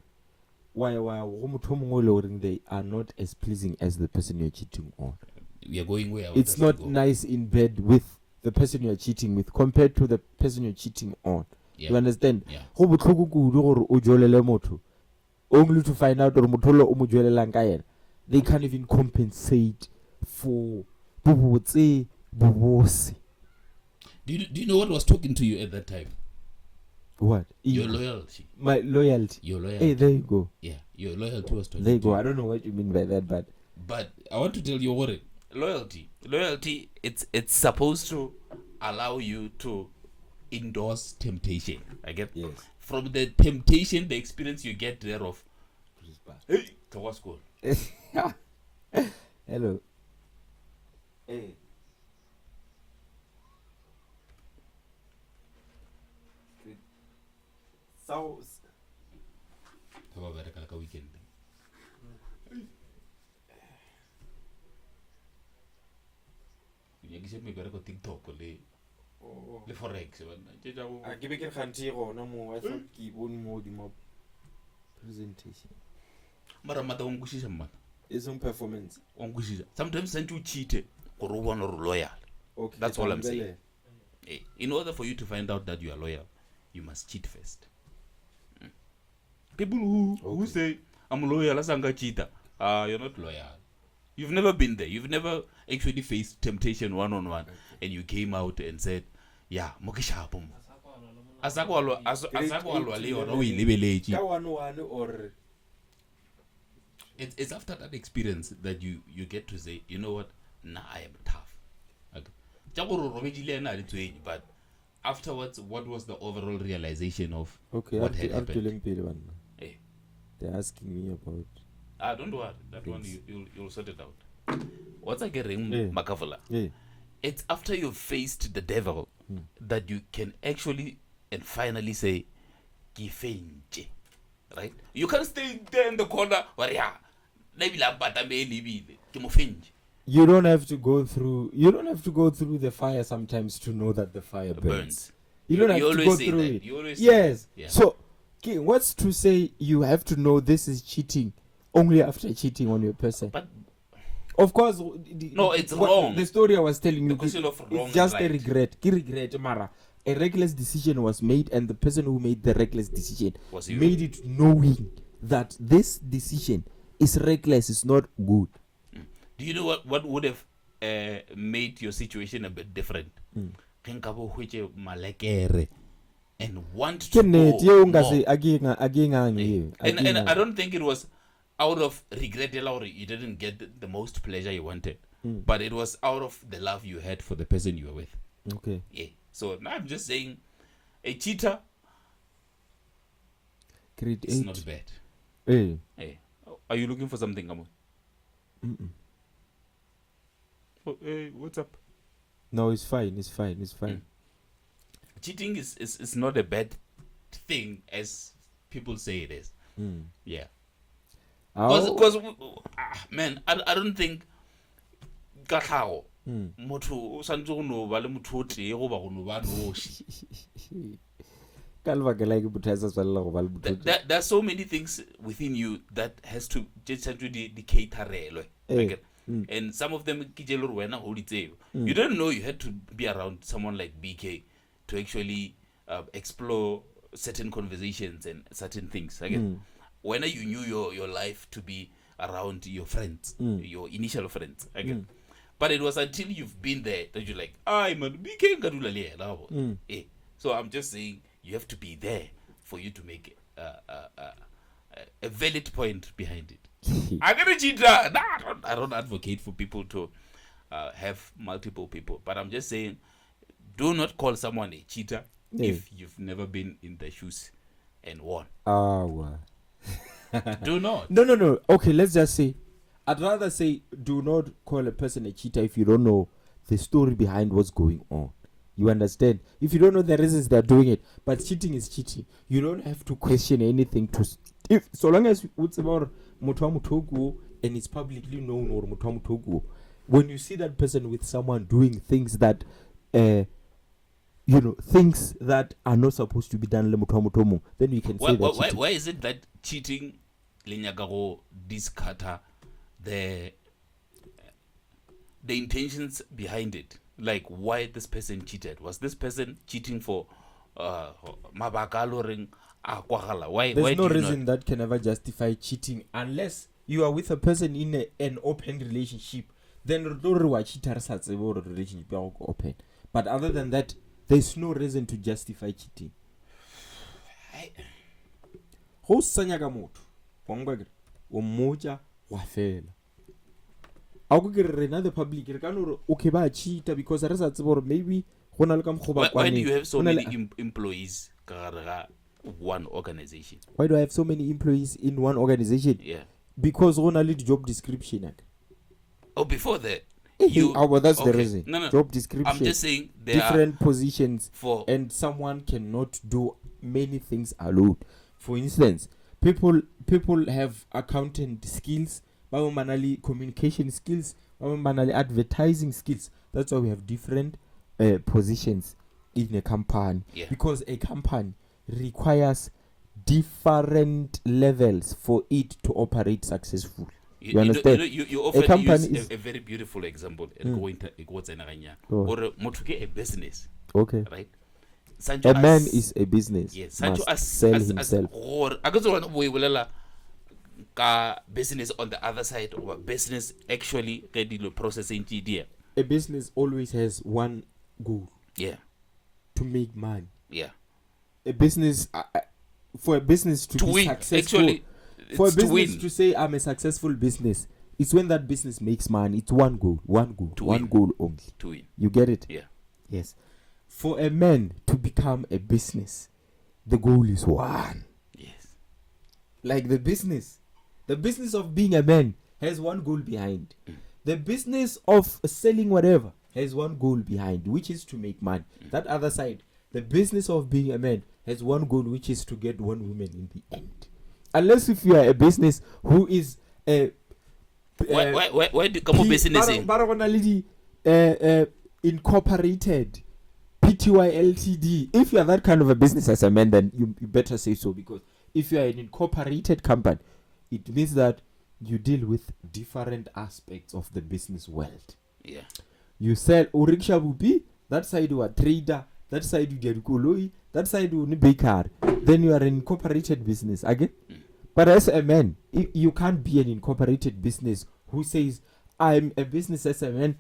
Why they are not as pleasing as the person you're cheating on. We are going where it's not nice in bed with the person you're cheating with compared to the person you're cheating on. You understand? Yeah. only to find out or motolo o mo jwelelang ka yena. They can't even compensate for bobotse bobose. Do you know what was talking to you at that time? What? Your loyalty. My loyalty. Your loyalty. Hey, there you go. Yeah, your loyalty was talking There you to go. you. I don't know what you mean by that, but I want to tell you what loyalty. It's supposed to allow you to endorse temptation. I get. yes. From the temptation, the experience you get thereof. Hey, to what school? Hello. Hey. So. Weekend. TikTok le forex a ke be ke kganthe gona mo I thought ke bone mo di mo presentation mara mata o nkushisa mmana is on performance o nkushisa sometimes sent you cheat gore o bona re loyal. okay that's all I'm saying. In order for you to find out that you are loyal, you must cheat first. People who say I'm loyal as anga cheater, you're not loyal. You've never been there. You've never actually faced temptation one-on-one, and you came out and said, yeah, mokishapum. It's after that experience that you get to say, you know what, nah, I am tough. Okay. But afterwards, what was the overall realization of what had happened? Hey. They're asking me about. Don't worry. That things. One you'll sort it out. What's I getting, Makavula? It's after you've faced the devil that you can actually and finally say, Kifenje. Right? You can't stay there in the corner. You don't have to go through. You don't have to go through the fire sometimes to know that the fire burns. You don't have to go through it. You always yes. Yeah. So, what's to say you have to know this is cheating only after cheating on your person? But of course, no, it's wrong. The story I was telling you, it's just a regret. Mara, a reckless decision was made, and the person who made the reckless decision made it knowing that this decision is reckless, is not good. Do you know what would have made your situation a bit different? And want to go more. And I don't think it was out of regret you didn't get the most pleasure you wanted, but it was out of the love you had for the person you were with. Okay. Yeah. So now I'm just saying, a cheater is not bad. Hey. Hey. Are you looking for something, Amo? Oh, hey, what's up? No, it's fine. It's fine. Cheating is not a bad thing as people say it is. Yeah. Because man, I don't think Kakao Motu Sanjuno Valamututi over There's so many things within you that has to just cater. And some of them you don't know you had to be around someone like BK to actually explore certain conversations and certain things. When you knew your life to be around your friends, your initial friends. But it was until you've been there that you're like, man, BK. So I'm just saying you have to be there for you to make a valid point behind it. I'm gonna cheat. I don't advocate for people to have multiple people, but I'm just saying, do not call someone a cheater if you've never been in the shoes and won. Do not. No. Okay, let's just say, I'd rather say, do not call a person a cheater if you don't know the story behind what's going on. You understand? If you don't know the reasons they're doing it, but cheating is cheating. You don't have to question anything. So long as it's about Mutogu and it's publicly known or Mutogu, when you see that person with someone doing things that, things that are not supposed to be done, then you can say that. Why is it that cheating, Linyagago, discutter the intentions behind it? Like why this person cheated? Was this person cheating for mabaka a lo reng a kwagala. Why There's no do you reason that can ever justify cheating unless you are with a person in an open relationship. Then relationship open. But other than that, there's no reason to justify cheating. Ho sanya ka motho wangwa ke o moja wa fela a go ke rena the public re ka no okay ba cheat because re sa tsebo maybe gona le ka mkhoba kwane. Why do you have so many employees ka gare ga one organization? Why do I have so many employees in one organization? Yeah. Because gona le job description. Oh, before that. Well, that's the okay. reason. No. Job description. I'm just saying there different are positions and someone cannot do many things alone. For instance, people have accountant skills, manali communication skills, manali advertising skills. That's why we have different positions in a company. Yeah. Because a company requires different levels for it to operate successfully. You understand? You often use a very beautiful example. Or a business. Okay. Right? A man is a business. Yes. Must sell himself. Business on the other side, or business actually processing GDP. A business always has one goal. Yeah. To make money. Yeah. A business for a business to be win. Successful. Actually, for a business to say I'm a successful business, it's when that business makes money. It's one goal only. To win. You get it? Yeah. Yes. For a man to become a business, the goal is one. Yes. Like the business of being a man has one goal behind. The business of selling whatever has one goal behind, which is to make money. That other side, the business of being a man has one goal, which is to get one woman in the end. Unless if you are a business who is a why do come business incorporated PTY Ltd. If you are that kind of a business as a man, then you better say so, because if you are an incorporated company, it means that you deal with different aspects of the business world. Yeah. You sell Uriksha Bupi, that side you are trader, that side you get Goloi, that side you baker. Then you are an incorporated business again. But as a man, you can't be an incorporated business who says I'm a business as a man,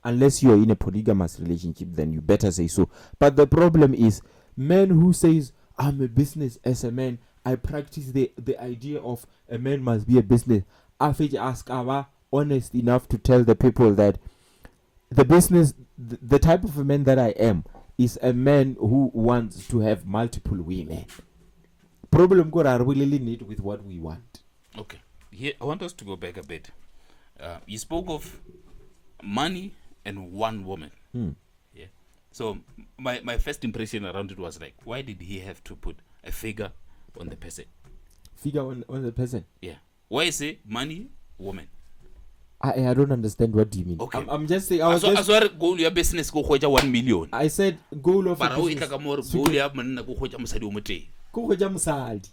unless you are in a polygamous relationship. Then you better say so. But the problem is men who says I'm a business as a man, I practice the idea of a man must be a business. After ask our honest enough to tell the people that the business, the type of a man that I am is a man who wants to have multiple women. Problem go are really need with what we want. Okay. Here I want us to go back a bit. You spoke of money and one woman. Yeah. So my first impression around it was like, why did he have to put a figure on the person? Figure on the person? Yeah. Why say money, woman? I don't understand. What do you mean? Okay. I'm just saying. As well, goal your business go 1 million. I said goal of a business. Goal ya monna go musadi o mote. Go musadi.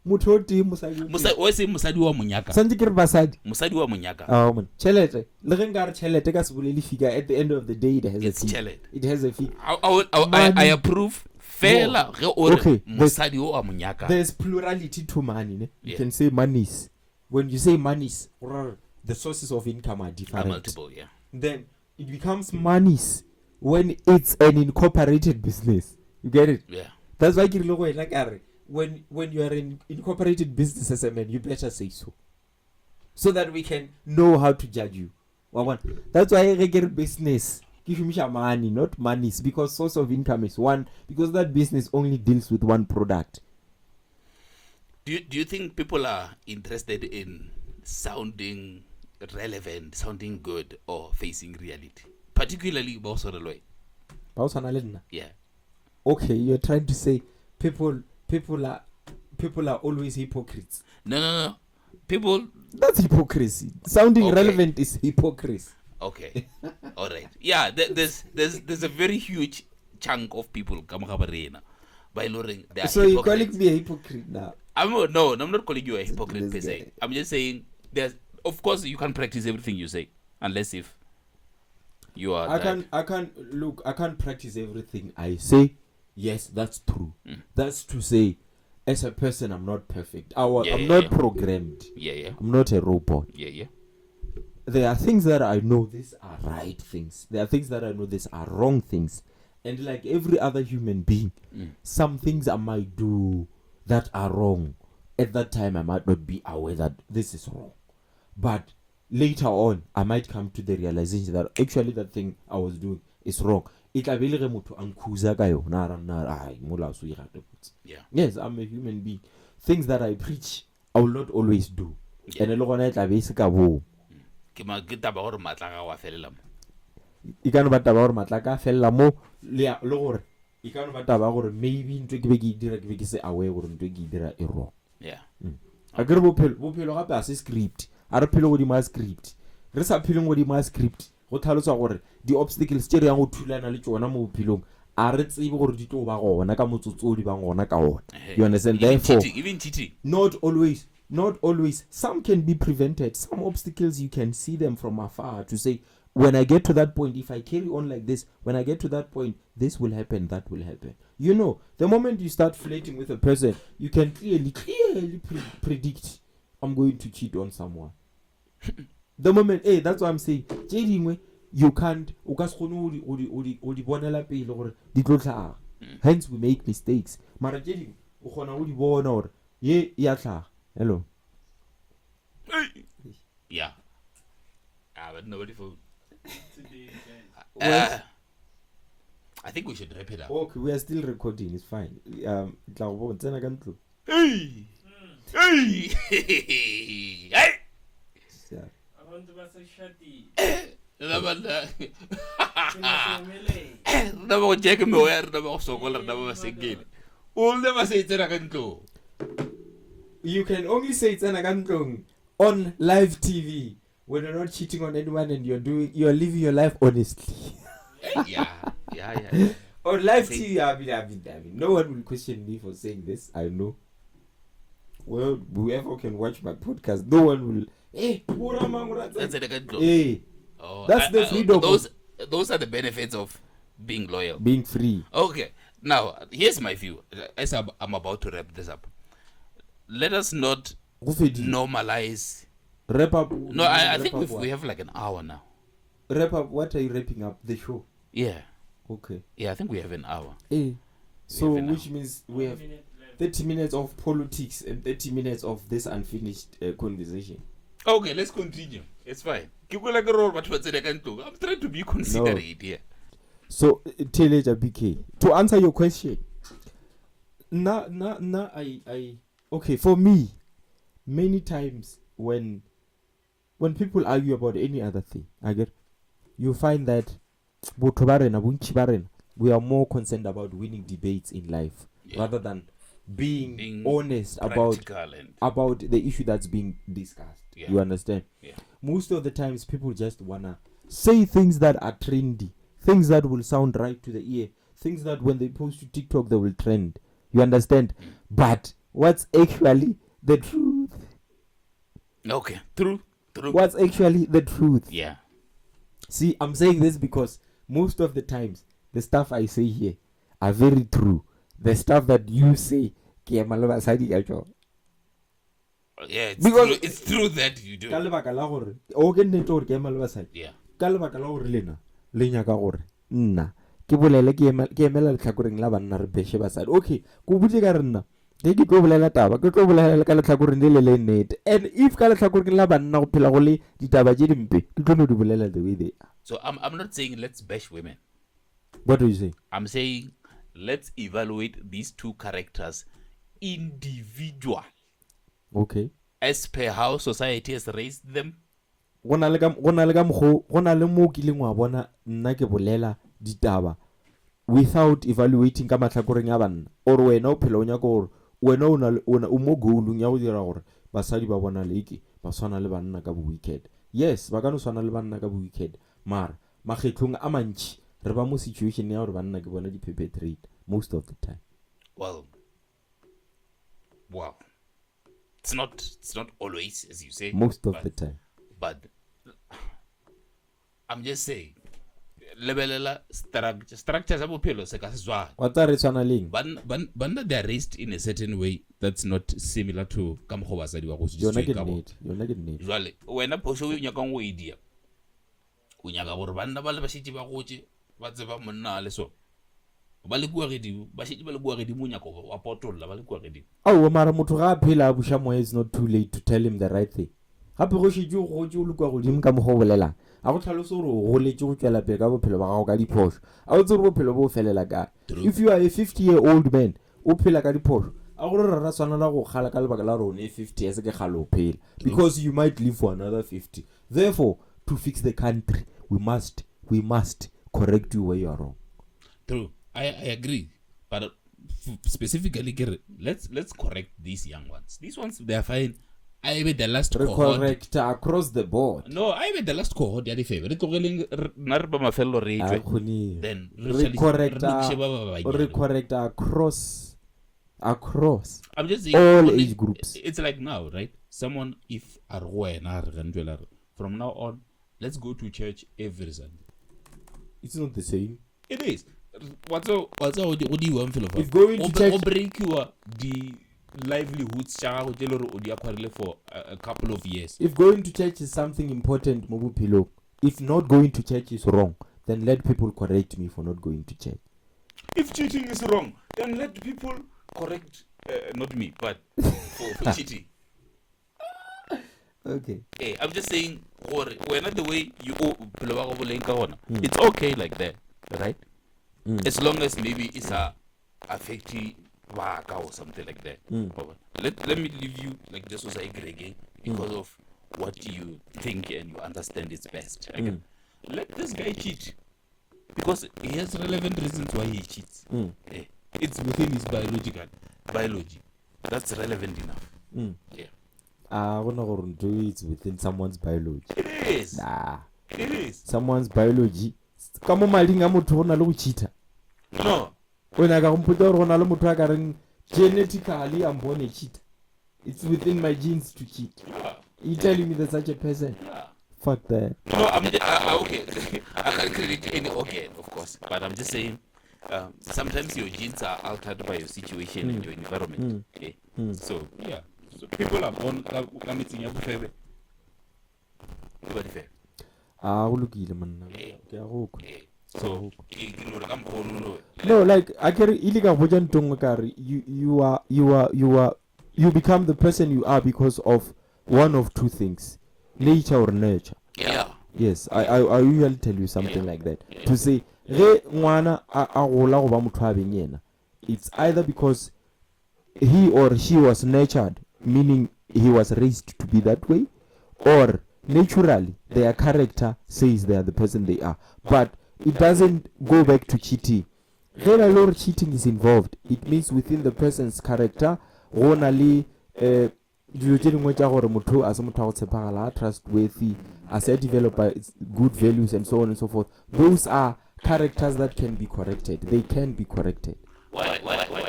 Mutoti musadi. Why say musadi wa munyaka? Sanjikir basadi. Musadi wa munyaka. Oh man. Chelete. Legengar chelete ka sebuleli figure. At the end of the day, it has a fee. It has a fee. I approve. Fela ge o re musadi wa munyaka. There's plurality to money. Ne? You can say monies. When you say monies, the sources of income are different. Multiple, yeah. Then it becomes monies when it's an incorporated business. You get it? Yeah. That's why when you are in incorporated business as a man, you better say so. So that we can know how to judge you. That's why I get business. Give me money, not monies, because source of income is one, because that business only deals with one product. Do you think people are interested in sounding relevant, sounding good, or facing reality? Particularly Bausoreloi. Yeah. Okay, you're trying to say people are always hypocrites. No. People. That's hypocrisy. Sounding relevant is hypocrisy. Okay. All right. Yeah. There's a very huge chunk of people by Loring. So you're calling me a hypocrite now? I'm not calling you a hypocrite per se. I'm just saying of course you can't practice everything you say unless if You are. I can't practice everything I say. Yes, that's true. That's to say, as a person, I'm not perfect. I'm not programmed. Yeah. I'm not a robot. Yeah. There are things that I know these are right things. There are things that I know these are wrong things. And like every other human being, some things I might do that are wrong. At that time, I might not be aware that this is wrong. But later on, I might come to the realization that actually that thing I was doing is wrong. Yes, I'm a human being. Things that I preach, I will not always do. And e ka no ba taba gore matla ka fella mo le gore e ka no ba taba gore maybe ntwe ke be ke dira ke be ke se aware gore ntwe ke dira e wrong. A ke re bophelo gape a se script a re phele godimo a script re sa pheleng godimo a script go tlhalosa gore di-obstacles tse re yang go thulana le tsona mo bophelong a re tsebe gore di tlo ba gona ka motsotso o di bang gona ka ona. You understand? Therefore, even cheating. Not always. Some can be prevented. Some obstacles you can see them from afar to say, when I get to that point, if I carry on like this, when I get to that point, this will happen, that will happen. You know, the moment you start flirting with a person, you can clearly predict, I'm going to cheat on someone. The moment, that's what I'm saying. You can't, hence we make mistakes. Hello. Yeah. But nobody for. I think we should wrap it up. Okay, we are still recording. It's fine. Hey. You can only say it's on live TV when you're not cheating on anyone and you're living your life honestly. Yeah. On live TV, I mean, no one will question me for saying this. I know. Well, whoever can watch my podcast, no one will. That's the freedom. Those are the benefits of being loyal, being free. Okay, now here's my view. As I'm about to wrap this up, let us not normalize. Wrap up. No, I think we have like an hour now. Wrap up. What are you wrapping up? The show. Yeah. Okay. Yeah, I think we have an hour. So which means we have 30 minutes of politics and 30 minutes of this unfinished conversation. Okay, let's continue. It's fine. I'm trying to be considerate here. So, Teleja BK, to answer your question, okay, for me, many times when people argue about any other thing, you find that we are more concerned about winning debates in life rather than being honest about the issue that's being discussed. You understand? Most of the times people just wanna say things that are trendy, things that will sound right to the ear, things that when they post to TikTok they will trend. You understand? But what's actually the truth? Okay, true. What's actually the truth? Yeah. See, I'm saying this because most of the times the stuff I say here are very true. The stuff that you say, yeah, it's true that you do. Yeah. Okay, and if the way they are. So I'm not saying let's bash women. What do you say? I'm saying let's evaluate these two characters individual. Okay. As per how society has raised them. Without evaluating ka matlhakoreng ya banna or wena o phela o nyaka gore wena o mo goulung ya go dira gore basadi ba bona leke ba swana le banna ka bo wicked. Yes, ba ka no swana le banna ka bo wicked, mara makgetlong a mantši re ba mo situation ya gore banna ke bona di perpetrate most of the time. Well, it's not always, as you say, most of the time. But I'm just saying, lebelela structure sa bophelo se ka se jwang. What are channeling? Banna they are raised in a certain way that's not similar to ka mokgwa basadi ba go You're not getting it. Jwale wena phoso o nyakang go idia. O nyaka gore banna ba le ba shitse ba gotse ba tseba monna le so. Ba le bua gedi ba shitse ba le bua gedi mo nyako wa potolla ba le bua gedi. Oh, mara motho ga phela a busha moya, it's not too late to tell him the right thing. Gape go shitse go tse o le kwa godimo ka mogho bolela. A go tlhalosa gore o goletse go tswela pele ka bophelo ba gago ka diphoso. A o tsere bophelo bo felela ka. If you are a 50-year-old man, o phela ka diphoso. A go rara tshwanela go gala ka lebaka la rone 50 ya se ke galo phela because you might live for another 50. Therefore, to fix the country, we must correct you where you are wrong. True. I agree. But specifically, let's correct these young ones. These ones, they are fine. I bet the last cohort. Correct across the board. No, I bet the last cohort, they are the favorite. Then correct across. I'm just saying all age groups. It's like now, right? Someone, if from now on, let's go to church every Sunday. It's not the same. It is. What do you want to if going to church break the livelihoods for a couple of years? If going to church is something important, Mobupilo, if not going to church is wrong, then let people correct me for not going to church. If cheating is wrong, then let people correct not me, but for cheating. Okay. Hey, I'm just saying, we're not the way you it's okay like that, right? As long as maybe it's affecting or something like that. Let me leave you like this was again because of what you think and you understand is best. Let this guy cheat because he has relevant reasons why he cheats. It's within his biology. That's relevant enough. Yeah. I don't know do it's within someone's biology. It is. Nah. It is. Someone's biology. Come on, malinga motho ona le go cheater. No. When I come put on a motho ka reng genetically I'm born a cheater. It's within my genes to cheat. You telling me there's such a person? Fuck that. No, I'm okay. I can't credit any organ, of course, but I'm just saying. Sometimes your genes are altered by your situation and your environment. Okay? So yeah, so people are born committing every fair. Ulukile man. So no, like I can illegal you become the person you are because of one of two things, nature or nurture. Yeah. Yes, I usually tell you something like that. To say it's either because he or she was nurtured, meaning he was raised to be that way, or naturally their character says they are the person they are. But it doesn't go back to cheating. When a lot of cheating is involved, it means within the person's character, only trustworthy, as they develop good values and so on and so forth. Those are characters that can be corrected. They can be corrected. Why,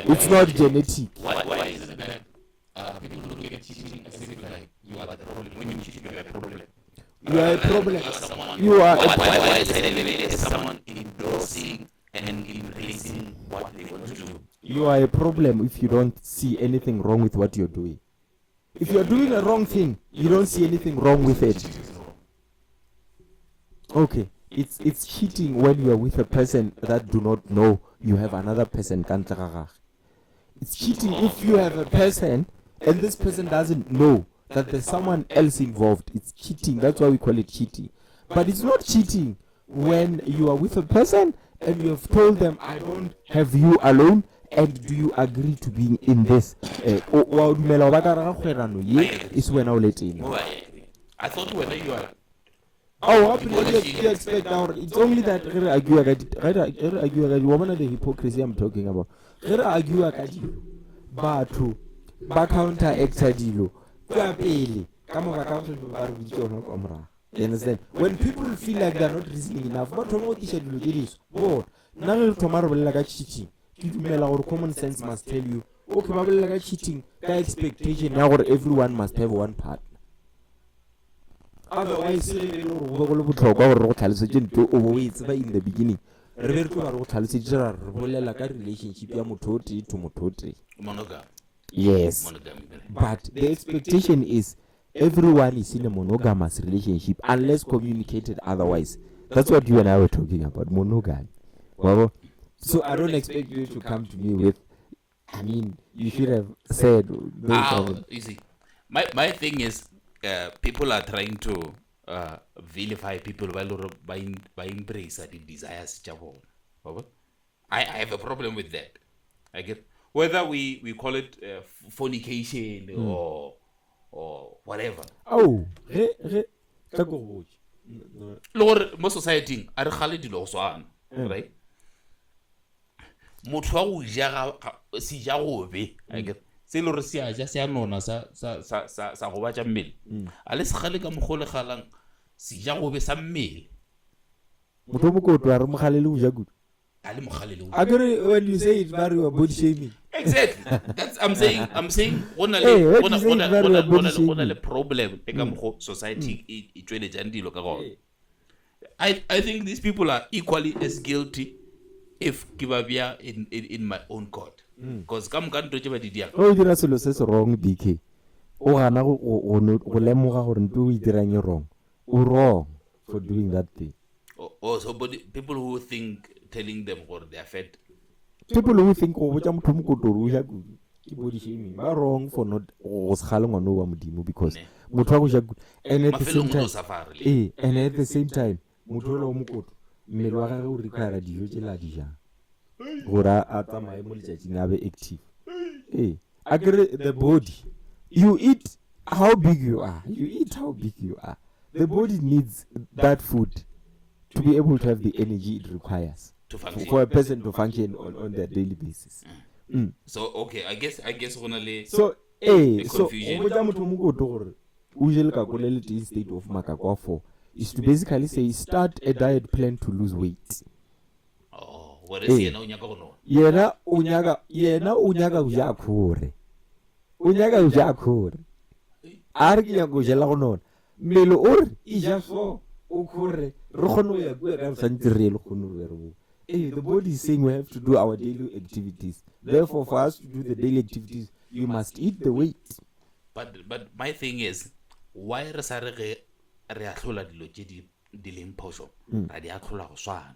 it's not genetic. Why is it that people look at cheating as if like you are the problem? When you cheat, you are a problem. You are a problem. Why is it someone endorsing and embracing what they want to do? You are a problem if you don't see anything wrong with what you're doing. If you're doing a wrong thing, you don't see anything wrong with it. Okay, it's cheating when you are with a person that do not know you have another person. It's cheating if you have a person and this person doesn't know that there's someone else involved. It's cheating. That's why we call it cheating. But it's not cheating when you are with a person and you have told them, I don't have you alone, and do you agree to being in this? Is when I let in. I thought whether you are. Oh, what do you expect now? It's only that woman the hypocrisy I'm talking about. But counteract you understand? When people feel like they're not reasoning enough, but cheating. Common sense must tell you, okay, cheating, expectation now everyone must have one partner. otherwise go go le botlhokwa gore go tlhalosetse ntho o bo itse ba in the beginning re be re tlo ba re go tlhalosetse ra re bolela ka relationship ya motho o tee to motho o tee. Monogamy. Yes, Monogamy. but the expectation is everyone is in a monogamous relationship unless communicated otherwise. That's what you and I were talking about, monogamy. Well, so I don't expect you to come to me with, I mean, you should have said you see, my thing is people are trying to vilify people by embrace the desires. I have a problem with that. I get whether we call it fornication or whatever. Oh, Lord, most society are khalid swana, right? Motho wa go ja si ja go be, I get se lo re sia ja se anona sa go batla mmele a le segale ka mogole galang si ja go be sa mmele motho mo ko twa re mogale le go ja good a le mogale le I agree when you say it very body shaming. Exactly, that's I'm saying ona le problem e ka mo society e tswele jang dilo ka go. I think these people are equally as guilty if kibabia in my own court. Because come can't touch about the oh dira selo se se wrong BK o gana go lemoga gore ntwe o dirang wrong o wrong for doing that thing. So people who think telling them or they are fed, people who think go botsa motho mo kotoru ja ke body shaming ba wrong for not go se gale ngwana wa modimo because motho wa go ja and at the same time and at the same time motho lo mo koto mmele wa gagwe o require dijo tse la dijang gora a tsamaye mo letšatšing a be active. Agree the body you eat how big you are, the body needs that food to be able to have the energy it requires to function. For a person to function on their daily basis. So okay, I guess only so so o motho mo go to gore o jele ka kolele the state of makakwa 4 is to basically say start a diet plan to lose weight. What is yena o nyaka go no yena o nyaka go ja khore a re ke ya go jela go nona mmele o re e ja so o khore re gone ya go ka santse re le gone re bo the body is saying we have to do our daily activities, therefore for us to do the daily activities you must eat the weight. But my thing is why re sa re ahlola dilo tse di leng phoso ra di ahlola go swana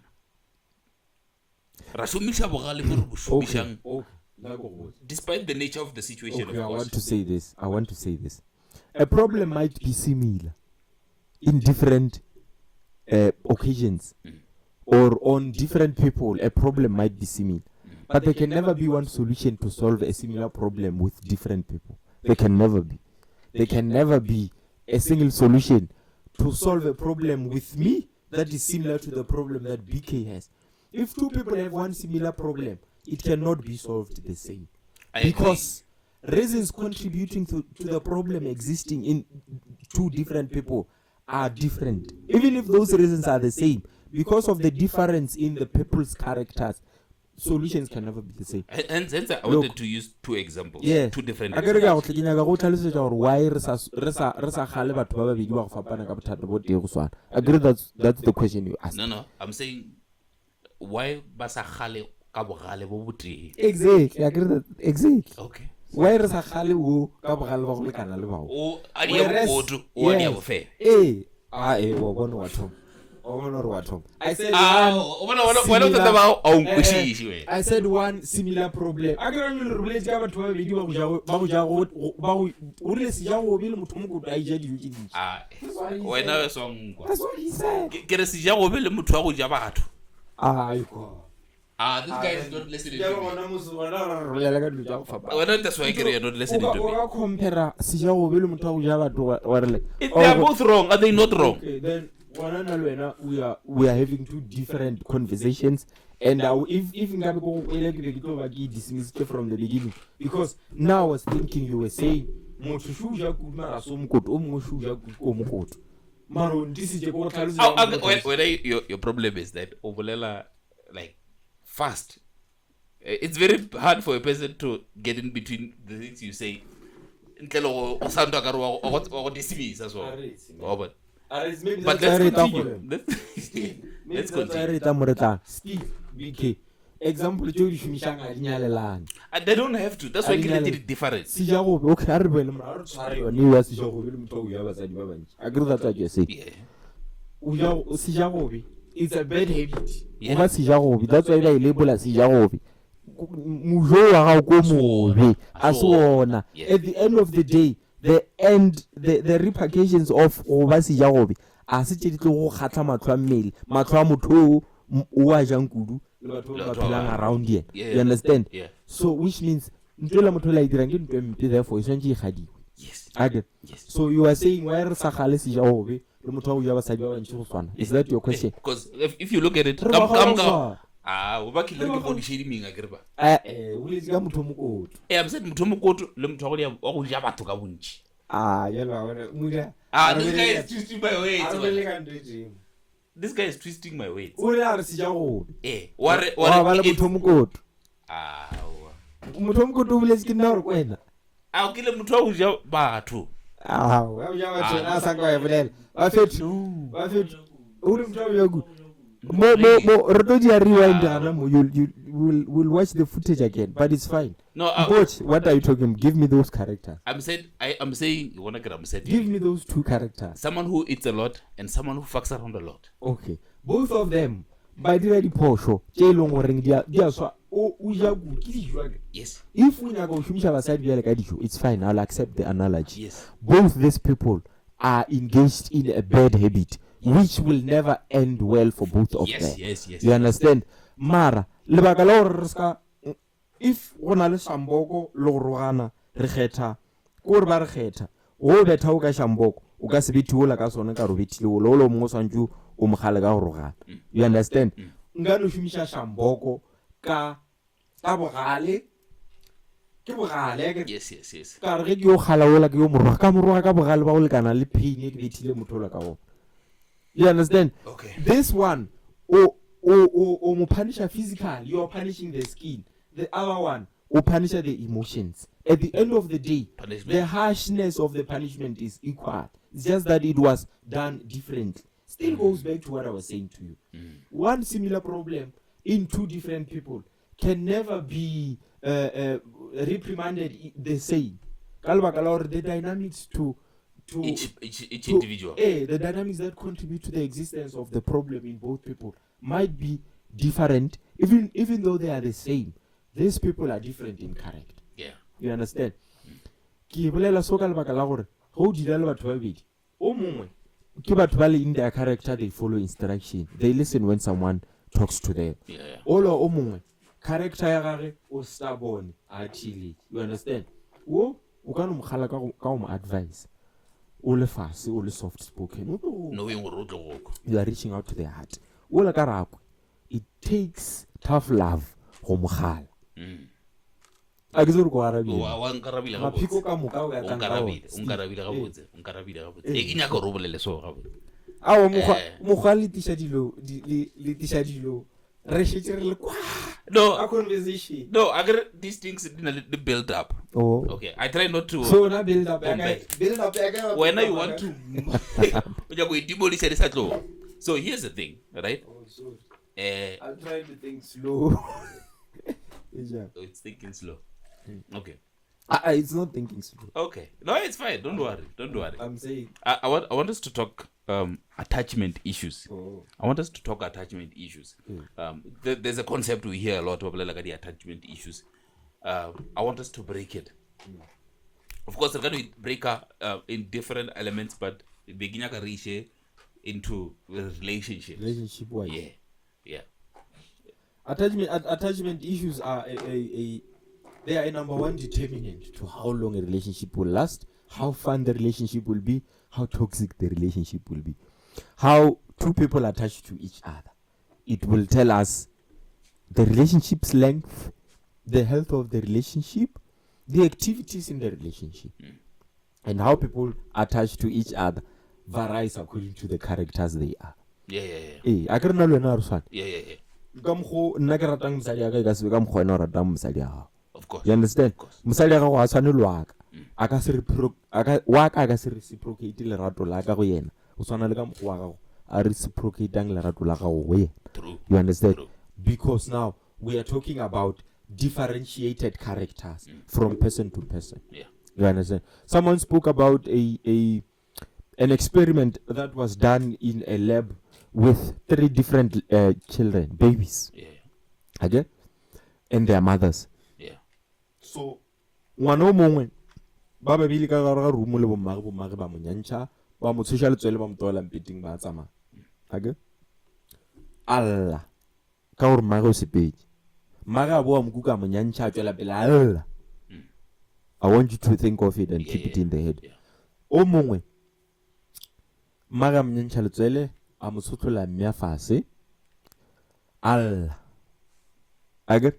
ra shumisha bogale mo re bo shumishang despite the nature of the situation. Okay, I want to say this a problem might be similar in different occasions or on different people. A problem might be similar, but there can never be one solution to solve a similar problem with different people. There can never be a single solution to solve a problem with me that is similar to the problem that BK has. If two people have one similar problem, it cannot be solved the same. Because reasons contributing to the problem existing in two different people are different. Even if those reasons are the same, because of the difference in the people's characters, solutions can never be the same. And since I wanted to use two examples, two different examples. Why I agree that's the question you asked. No, I'm saying why basa khale ka bogale bo boteng. Exactly, I agree that exactly. Okay. Why resa khale wo ka bogale ba go lekana le bao. O a di go o a di go fe. Wo bona wa thoma. I said one similar problem. I can't relate to what we do. When I song, that's what he said. Get a Sija will be Mutu Jabato. This guy is not listening to me. That's why you're not listening to me. They are both wrong. Are they not wrong? Okay, then we are having two different conversations, and if dismissed from the beginning, because now I was thinking you were saying your problem is that Obolela like fast. It's very hard for a person to get in between the things you say. But But let's continue. Let's continue. Steve, BK. Example, Jody Shumishanga, Nyalan. They don't have to. That's why they did it different. Sijago, okay, I remember. Sorry, or new as Sijago, you have a side. I agree that what you say. Yeah. Sijago, it's a bad habit. Yeah. Sijago, that's why they label as Sijago. Mujo wa go movie asona. At the end of the day, the repercussions of over Sijago are such a little khatla matwa mmele, matwa motho o a jang kudu. Around here, you understand? Yeah. So which means therefore Yes. Yes. So you are saying where is that your question? Because if you look at it, I'm saying this guy is twisting my weight. This guy is twisting my weight. I'll kill him to battle. We'll watch the footage again, but it's fine. No, Coach, what are you talking? Give me those characters. I'm saying you wanna get upset. Give me those two characters. Someone who eats a lot and someone who fucks around a lot. Okay, both of them. By the way, Porsche, Yes. If we are going to it's fine. I'll accept the analogy. Yes. Both these people are engaged in a bad habit, which will never end well for both of them. Yes. You understand? Mara, if one a le Shamboko, Lorana, Recheta, Korba Recheta, o beta o ka Shamboko, o ka se bitula ka sona ka robitilo, lolo mo sanju o mogalaga go roga. You understand? Ngano shumisha Shamboko ka bogale ke bogale. Yes. Ka re ke yo khalaola ke yo morwa ka morwa ka bogale ba go lekana le pain e ke betile mothola ka go. You understand? Okay. This one mo punisher physically, you are punishing the skin. The other one will punish the emotions. At the end of the day, the harshness of the punishment is equal. It's just that it was done differently. Still goes back to what I was saying to you. One similar problem in two different people can never be reprimanded the same. The dynamics to each individual. The dynamics that contribute to the existence of the problem in both people might be different, even though they are the same. These people are different in character. Yeah. You understand? Ki bolela so ka lebaka la gore go dira le batho ba bedi o mongwe ke batho ba le in their character, they follow instruction, they listen when someone talks to them. Yeah. Olo o mongwe character ya gage o stubborn actually. You understand? O ka no mogala ka o mo advice o le fase o le soft spoken. You are reaching out to their heart. O la ka rakwe, it takes tough love go mogala. A ke go arabile wa nkarabile ga phiko ka moka o ya unkarabile ga botse e ke nya go robolele so ga botse a mogwa le tisha dilo re shetse re le kwa a conversation. No, I get these things the build up. Okay, I try not to so na build up when you want to so here's the thing, right? I'm trying to think slow. So it's thinking slow. Okay. It's not thinking slow. Okay. No, it's fine. Don't worry. I'm saying I want us to talk attachment issues. I want us to talk attachment issues. There's a concept we hear a lot of, like the attachment issues. I want us to break it. Of course, we're going to break in different elements, but beginning to reach into relationships. Relationship wise. Yeah. Attachment issues are they are a number one determinant to how long a relationship will last, how fun the relationship will be, how toxic the relationship will be, how two people attach to each other. It will tell us the relationship's length, the health of the relationship, the activities in the relationship, and how people attach to each other varies according to the characters they are. Yeah. I can't know. Of course. You understand? Musali ga go a tshwanelwa ka aka se reciprocate le rato la ka go yena o tshwana le ka mokgwa wa gago a reciprocatang lerato la gago go yena. True. You understand? True. Because now we are talking about differentiated characters from person to person. Yeah. You understand? Someone spoke about an experiment that was done in a lab with 3 different children, babies. Yeah. Okay? And their mothers. Yeah. So, ngwana o mongwe ba babili ka gare ga room le bomage ba mo nyantsha ba mo tshoša letswele ba mo toela mpeting ba tsamaya. Okay? Alla ka gore mmage o sepedi mmage a boa mokuka mo nyantsha a tswela pele alla. I want you to think of it and keep it in the head. O mongwe mmage a mo nyantsha letswele a mo tshotlola mme a fase alla. Okay?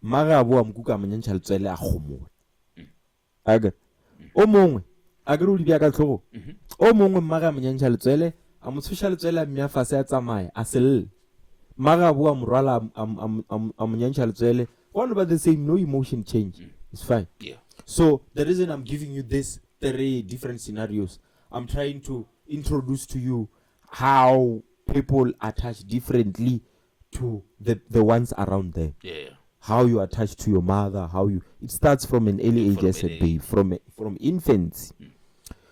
Mmage a boa mokuka a mo nyantsha letswele a gomola. Okay? O mongwe a ke re o di bia ka tlhogo. O mongwe mmage a mo nyantsha letswele a mo tshoša letswele mme a fase a tsamaya a selle. Maga bua morwala amunyancha letswele, all about the same, no emotion change. It's fine. Yeah. So the reason I'm giving you these 3 different scenarios, I'm trying to introduce to you how people attach differently to the ones around them. Yeah. How you attach to your mother, it starts from an early age as a baby, from infancy.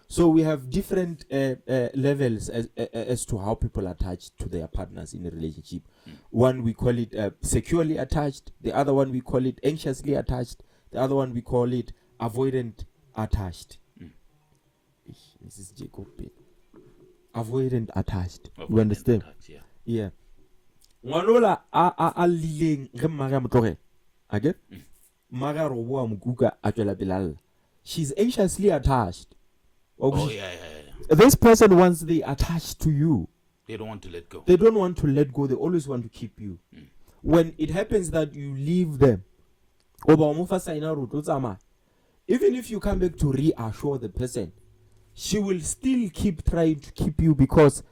So we have different levels as to how people attach to their partners in a relationship. One we call it securely attached. The other one we call it anxiously attached. The other one we call it avoidant attached. This is Jacob. Avoidant attached. You understand? Yeah. Ngwanola a lileng ge mmaga motlogela. Okay? Mmaga ro boa mokuka a tswela pele. She's anxiously attached. Oh, yeah. This person, once they attach to you, they don't want to let go. They don't want to let go. They always want to keep you. When it happens that you leave them, even if you come back to reassure the person, she will still keep trying to keep you because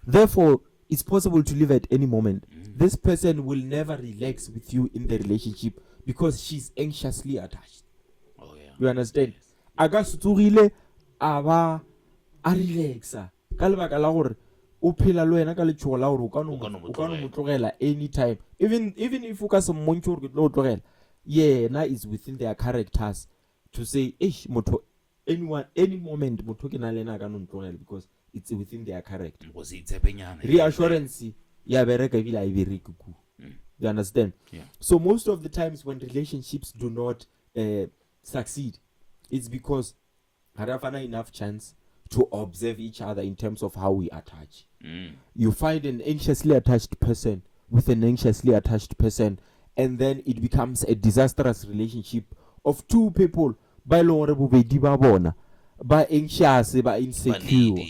therefore it's possible to leave at any moment. This person will never relax with you in the relationship because she's anxiously attached. Oh, yeah. You understand? Aga suturile aba a relaxa ka lebaka la gore o phela lo ena ka letshogo la gore o ka no mo tlogela anytime, even if o ka se mmontse gore ke tlo tlogela, yena is within their characters to say motho any moment motho ke na le ena ka no ntlogela because it's within their character. Reassurance ya bereka ebile a bereke ku. You understand? Yeah. So most of the times when relationships do not succeed, it's because I don't have enough chance to observe each other in terms of how we attach. You find an anxiously attached person with an anxiously attached person, and then it becomes a disastrous relationship of 2 people by long by anxious, by insecure,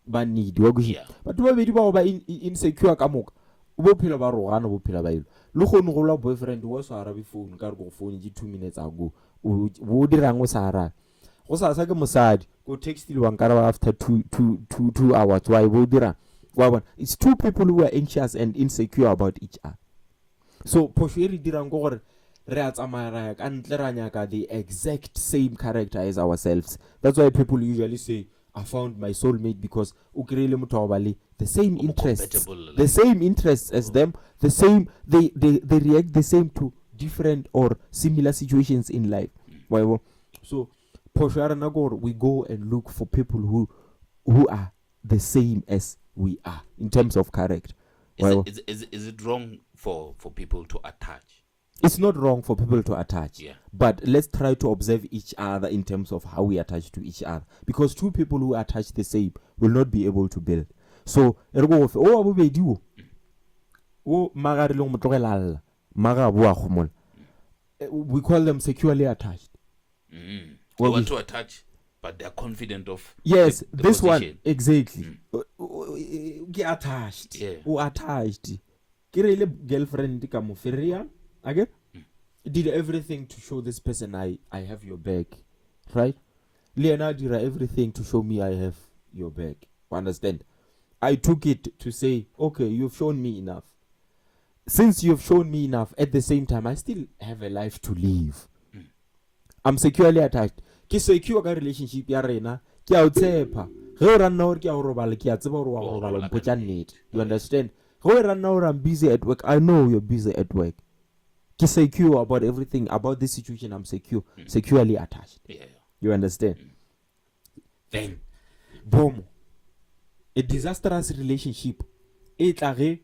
by need. But ba insecure kamoka. Bophelo ba rogana bophelo ba ilo le go no gola boyfriend wa sa arabe phone ka re go phone 2 minutes ago o dirang o sa ara go sa ke mosadi go text le wankara after 2 hours why bo dira wa bona. It's 2 people who are anxious and insecure about each other. So posho re dirang go gore re a tsamaya ra ka ntle ra nyaka the exact same character as ourselves. That's why people usually say I found my soulmate because the same interests as them, the same they react the same to different or similar situations in life. So we go and look for people who are the same as we are in terms of character. Is it wrong for people to attach? It's not wrong for people to attach, yeah. But let's try to observe each other in terms of how we attach to each other. Because 2 people who attach the same will not be able to build. So, we call them securely attached. They want to attach, but they're confident of yes, the this position. One exactly. Get attached. Yeah. Who attached? Girlfriend again, did everything to show this person I have your back, right? Leonardo did everything to show me I have your back. Understand? I took it to say, okay, you've shown me enough. Since you've shown me enough, at the same time, I still have a life to live. I'm securely attached. Ke secure ka relationship ya rena, ke a o tshepa ge o ranna gore ke a o robala ke a tseba gore wa go robala mpotša nnete. You understand? Ge o ranna gore I'm busy at work, I know you're busy at work. Ke secure about everything, about this situation. I'm securely attached. You understand? Then boom, a disastrous relationship e tla ge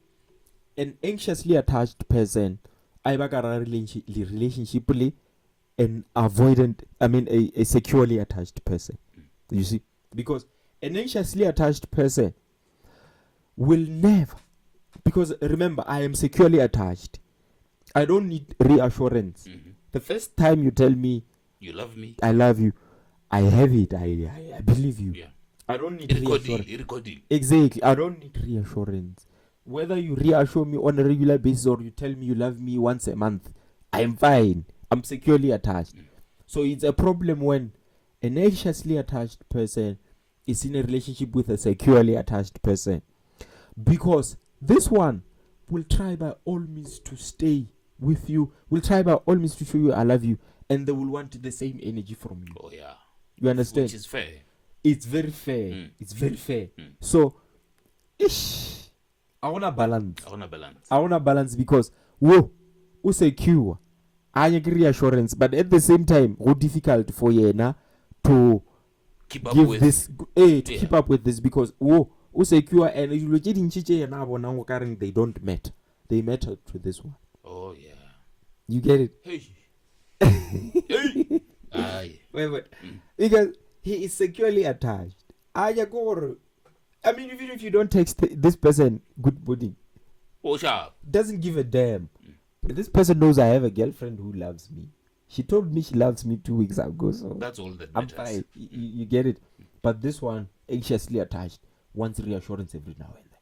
an anxiously attached person a ba ka ra relationship le an avoidant, a securely attached person. You see, because an anxiously attached person will never, because remember, I am securely attached, I don't need reassurance. The first time you tell me you love me, I love you, I have it. I believe you. I don't need reassurance. Exactly. I don't need reassurance. Whether you reassure me on a regular basis or you tell me you love me once a month, I'm fine. I'm securely attached. So it's a problem when an anxiously attached person is in a relationship with a securely attached person, because this one will try by all means to stay with you, will try by all means to show you I love you, and they will want the same energy from you. Oh yeah. You understand? Which is fair. It's very fair. It's very fair. So, I want to balance. I want to balance because, whoa, who secure? I agree reassurance, but at the same time, how difficult for Yena to keep up give with this, keep up with this, because, whoa, who secure and you didn't they don't met. They met to this one. Oh yeah. You get it? Hey. Hey. Aye. Wait. Because he is securely attached. Even if you don't text this person good morning, doesn't give a damn. But this person knows I have a girlfriend who loves me. She told me she loves me 2 weeks ago, so that's all that I'm matters. fine. You get it? But this one, anxiously attached, wants reassurance every now and then.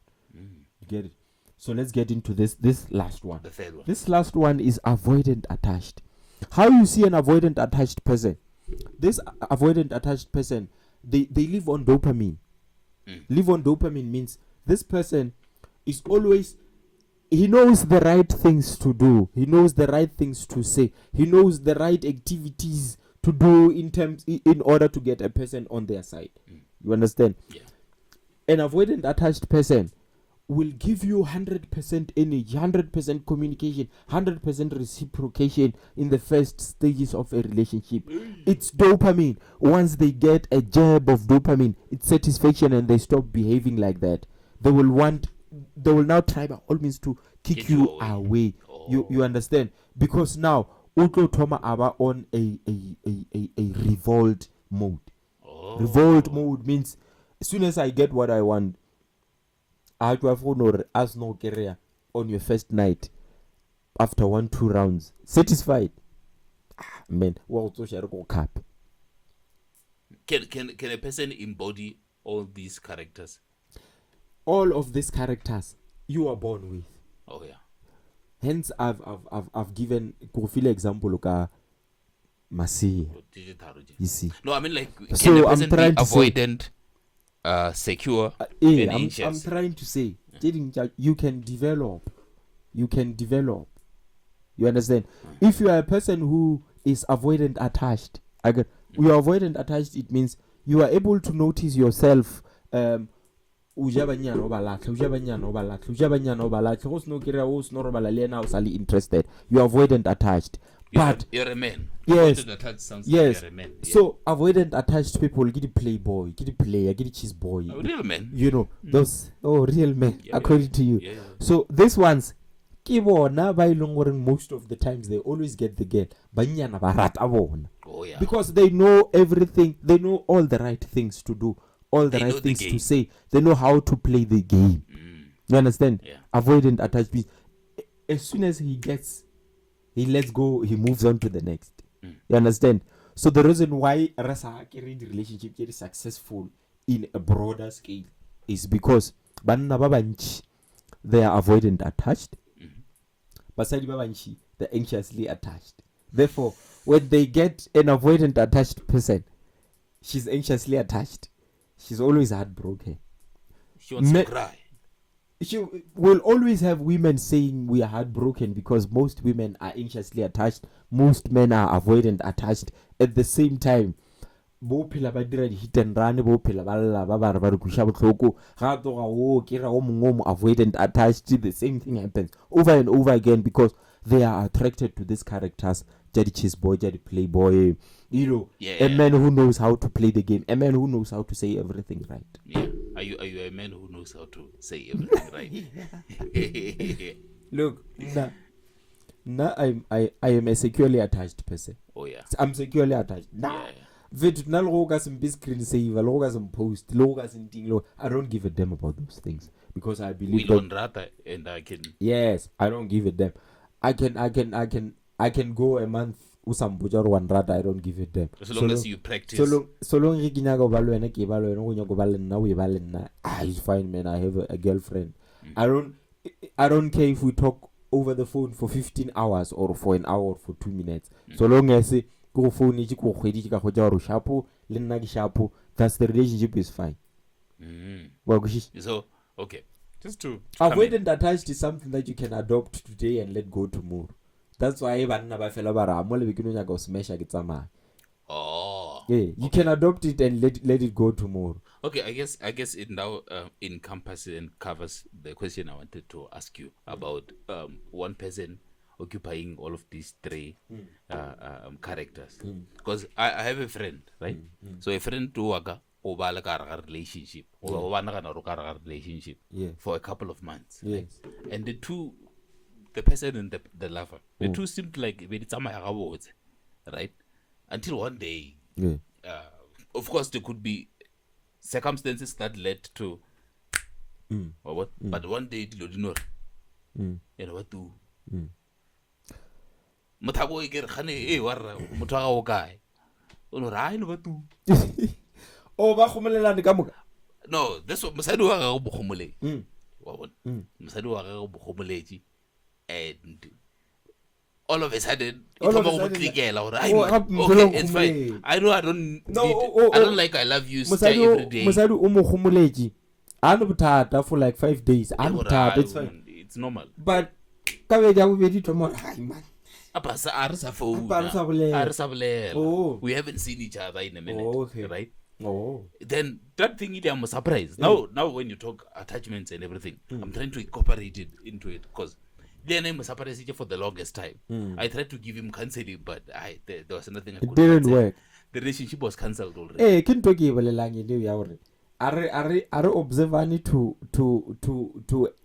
You get it? So let's get into this last one. The third one. This last one is avoidant attached. How you see an avoidant attached person? This avoidant attached person, they live on dopamine. Live on dopamine means this person is always, he knows the right things to do, he knows the right things to say, he knows the right activities to do in order to get a person on their side. You understand? Yeah. An avoidant attached person will give you 100% energy, 100% communication, 100% reciprocation in the first stages of a relationship. It's dopamine. Once they get a jab of dopamine, it's satisfaction, and they stop behaving like that. They will now try by all means to kick you away. Oh. You understand? Because now Utlo Toma Aba on a revolt mode. Oh. Revolt mode means as soon as I get what I want, I have no as no career on your first night after 1-2 rounds. Satisfied. Man, what cap? Can a person embody all these characters? All of these characters you are born with. Oh yeah. Hence I've given Kofile example of Masi. You see. No, I mean like can so a person I'm trying be to avoidant, secure, and anxious? I'm trying to say you can develop. You understand? If you are a person who is avoidant attached, you are avoidant attached, it means you are able to notice yourself. Interested. You are avoidant attached. But you're a man. Yes. Avoidant attached sounds Yes. like you're a man. Yeah. So avoidant attached people get a playboy, get a player, get a cheese boy. A real man. You know, those real men, according to you. Yeah. So these ones, most of the times they always get the girl. Oh yeah. Because they know everything, they know all the right things to do, all the right things to say. They know how to play the game. You understand? Yeah. Avoidant attached means as soon as he lets go, he moves on to the next. You understand? So the reason why Rasa carried the relationship is successful in a broader scale is because they are avoidant attached. Basadi babanchi, they're anxiously attached. Therefore, when they get an avoidant attached person, she's anxiously attached. She's always heartbroken. She wants to cry. She will always have women saying we are heartbroken because most women are anxiously attached. Most men are avoidant attached. At the same time, bo phela ba dira di hit and run, bo phela ba lla ba ba re kusha botlhoko ga toga o kira o mongwe mo avoidant attached. The same thing happens over and over again because they are attracted to these characters. Jadi cheese boy, jadi playboy, you know, a man who knows how to play the game, a man who knows how to say everything right. Yeah, are you a man who knows how to say everything right? Look, I am a securely attached person. Oh yeah, I'm securely attached. I don't give a damn about those things because I believe that, and I can. Yes, I don't give a damn. I can go a month usambuja one rata. I don't give a damn. So long as you practice. So long it's fine, man. I have a girlfriend. I don't care if we talk over the phone for 15 hours or for an hour or for 2 minutes. So long as go phone that's the relationship is fine. So okay. Just to avoidant attached is something that you can adopt today and let go tomorrow. That's why you can adopt it and let it go tomorrow. Okay, I guess it now encompasses and covers the question I wanted to ask you about one person occupying all of these three characters. Because I have a friend, right? So a friend to waka over a relationship or relationship for a couple of months. Yes. Right? And the person and the lover, the two seemed like right? Until one day, of course, there could be circumstances that led to or what, but one day you know what to mothago e ke re khane e warra motho ga o kae o no ra ino ba tu o ba khomolelane ka moka. No, this mosadi wa ga go bogomole wa bona mosadi wa ga go bogomoletse and all of a sudden okay, it's fine. I don't like I love you stay every day. Mosadi o mo khomoletse a no botata for like 5 days. It's fine. It's normal. But ka be ja bobedi tomorrow hi man. We haven't seen each other in a minute, right? Oh. Then that thing I'm surprised. Now when you talk attachments and everything, I'm trying to incorporate it into it because then I'm surprised for the longest time. I tried to give him counseling, but there was nothing I could. It didn't work. The relationship was cancelled already. Hey, can talk are observing to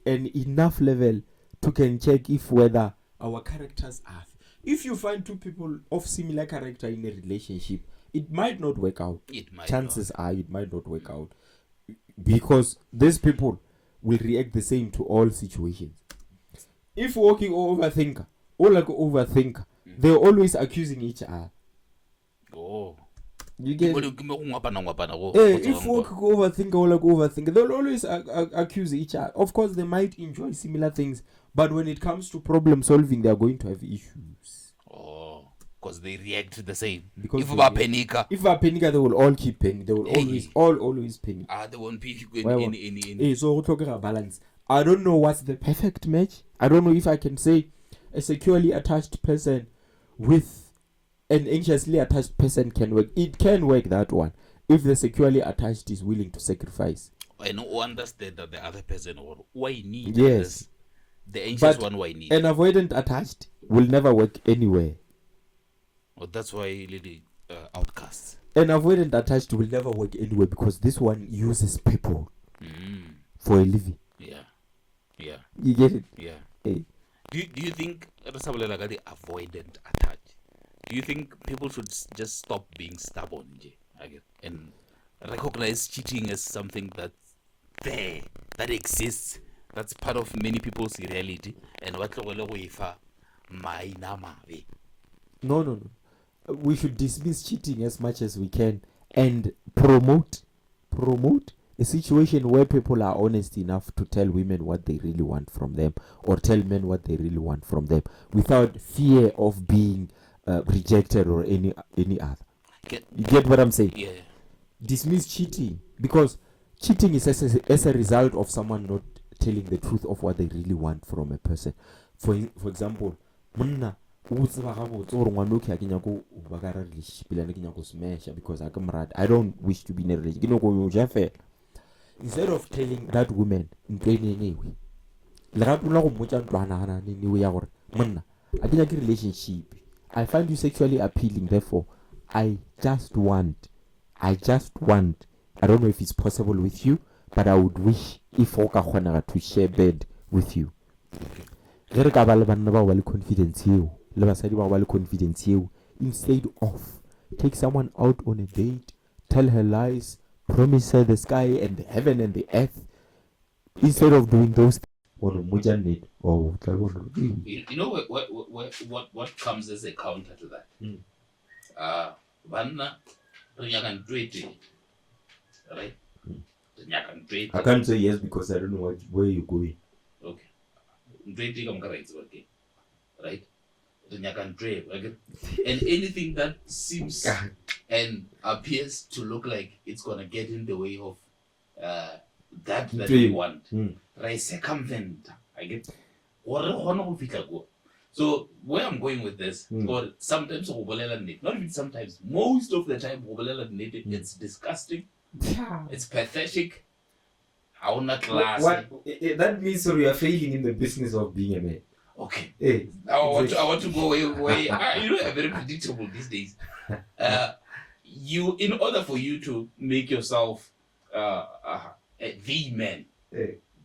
an enough level to can check if whether our characters are. If you find two people of similar character in a relationship, it might not work out. Chances are it might not work out because these people will react the same to all situations. If walking or overthinker, they're always accusing each other. Oh. You get if overthinker, they'll always accuse each other. Of course, they might enjoy similar things, but when it comes to problem solving, they are going to have issues. Oh, because they react the same. Because if a panika, they will all keep paying. They will always paying. They won't pay in. So we're talking about balance. I don't know what's the perfect match. I don't know if I can say a securely attached person with an anxiously attached person can work. It can work, that one, if the securely attached is willing to sacrifice. I know understand that the other person or why need yes. The anxious one why need. An avoidant attached will never work anywhere. Oh, that's why lady outcasts. An avoidant attached will never work anywhere because this one uses people for a living. Yeah. You get it? Yeah. Hey. Do you think avoidant attached? Do you think people should just stop being stubborn and recognize cheating as something that's there, that exists, that's part of many people's reality, and what No. We should dismiss cheating as much as we can and promote a situation where people are honest enough to tell women what they really want from them or tell men what they really want from them without fear of being rejected or any other. You get what I'm saying? Yeah. Dismiss cheating because cheating is as a result of someone not telling the truth of what they really want from a person. For example, monna o tseba ga botse gore ngwana o ke a kenya go ba ka ra relationship le ke nya go smash because I come right. I don't wish to be in a relationship. Ke no go yo jafe. Instead of telling that woman anyway. Le gape la go mmotsa ntlwana gana ne ya gore monna a kenya ke relationship. I find you sexually appealing, therefore I just want, I don't know if it's possible with you, but I would wish if o ka kgona to share bed with you. Ge re ka ba le banna ba le confidence eo, le basadi ba le confidence eo, instead of take someone out on a date, tell her lies, promise her the sky and the heaven and the earth, instead of doing those things. You know what comes as a counter to that? Banna right? I can't say yes because I don't know where you're going. Okay. Right? And anything that seems and appears to look like it's gonna get in the way of that we want. Right? Circumvent. I get. So where I'm going with this, or sometimes not even sometimes, most of the time it's disgusting. It's pathetic. How not classy. That means you are failing in the business of being a man. Okay. Hey, I want to go way. You know, I'm very predictable these days. In order for you to make yourself the man,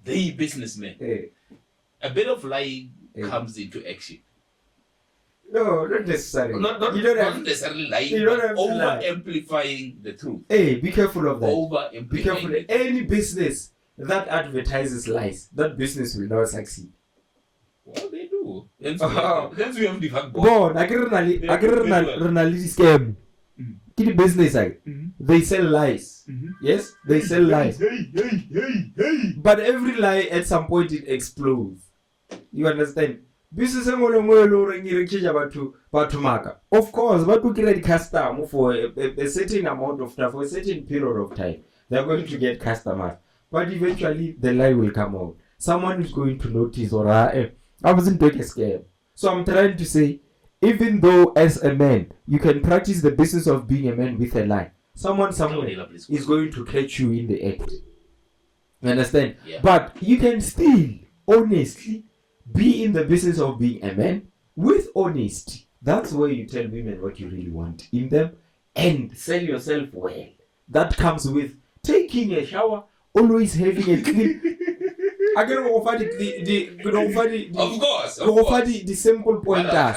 the businessman, a bit of lying comes into action. No, not necessarily. Not necessarily lying, but over-amplifying the truth. Hey, be careful of that. Over-amplifying. Be careful. Any business that advertises lies, that business will not succeed. Well, they do. Hence we have the fact. Bon, I can scam. The business, they sell lies. Yes, they sell lies. But every lie at some point it explodes. You understand? Business of course, but we create customer for a certain amount of time, for a certain period of time. They're going to get customers. But eventually the lie will come out. Someone is going to notice, or I wasn't doing a scam. So I'm trying to say, even though as a man you can practice the business of being a man with a lie, someone somewhere is going to catch you in the act. You understand? Yeah. But you can still honestly be in the business of being a man with honesty. That's where you tell women what you really want in them and sell yourself well. That comes with taking a shower, always having a clean. I can offer the simple pointers.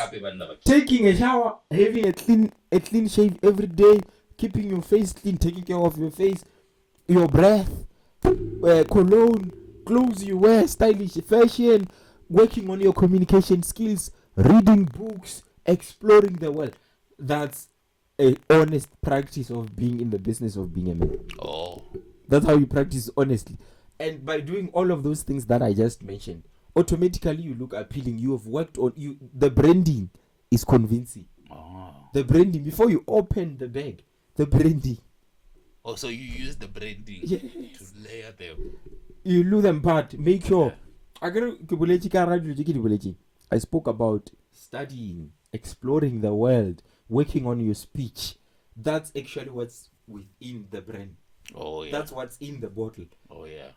Taking a shower, having a clean shave every day, keeping your face clean, taking care of your face, your breath, cologne, clothes you wear, stylish fashion, working on your communication skills, reading books, exploring the world. That's a honest practice of being in the business of being a man. Oh. That's how you practice honestly. And by doing all of those things that I just mentioned, automatically you look appealing. You have worked on you. The branding is convincing. Oh. The branding, before you open the bag, the branding. Oh, so you use the branding to layer them. You do them, but make sure. I spoke about studying, exploring the world, working on your speech. That's actually what's within the brand. Oh yeah. That's what's in the bottle. Oh yeah.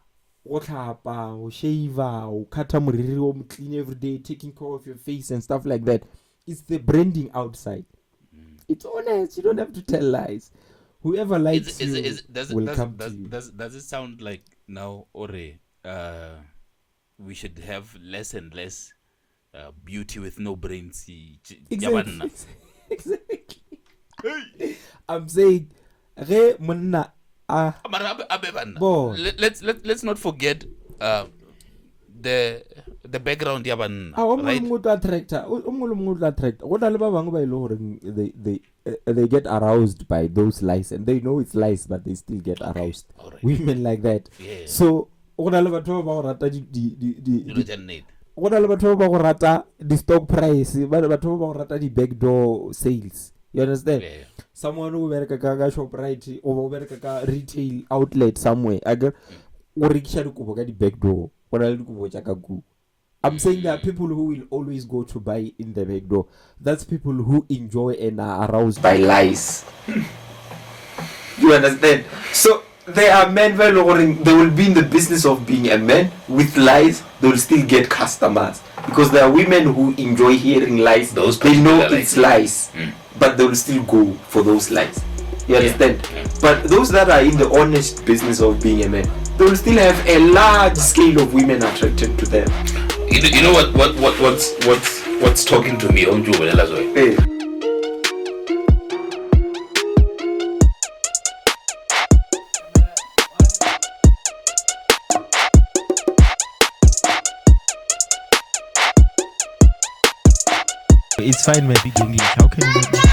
Shave, clean every day, taking care of your face and stuff like that. It's the branding outside. It's honest. You don't have to tell lies. Whoever likes will come to you. Does it sound like now, we should have less and less beauty with no brains? Exactly. I'm saying, let's not forget the background they get aroused by those lies and they know it's lies but they still get aroused. Right. Women like that. Yeah. So the stock price, the backdoor sales. You understand? Yeah. Someone who work a shop right or work a retail outlet somewhere. I get the back door. I'm saying there are people who will always go to buy in the back door. That's people who enjoy and are aroused by lies. You understand? So there are men they will be in the business of being a man with lies. They will still get customers because there are women who enjoy hearing lies. They know it's lies, but they will still go for those lies. You understand? Yeah. But those that are in the honest business of being a man, they will still have a large scale of women attracted to them. You know what's talking to me? Hey. It's fine, maybe English. How can you not?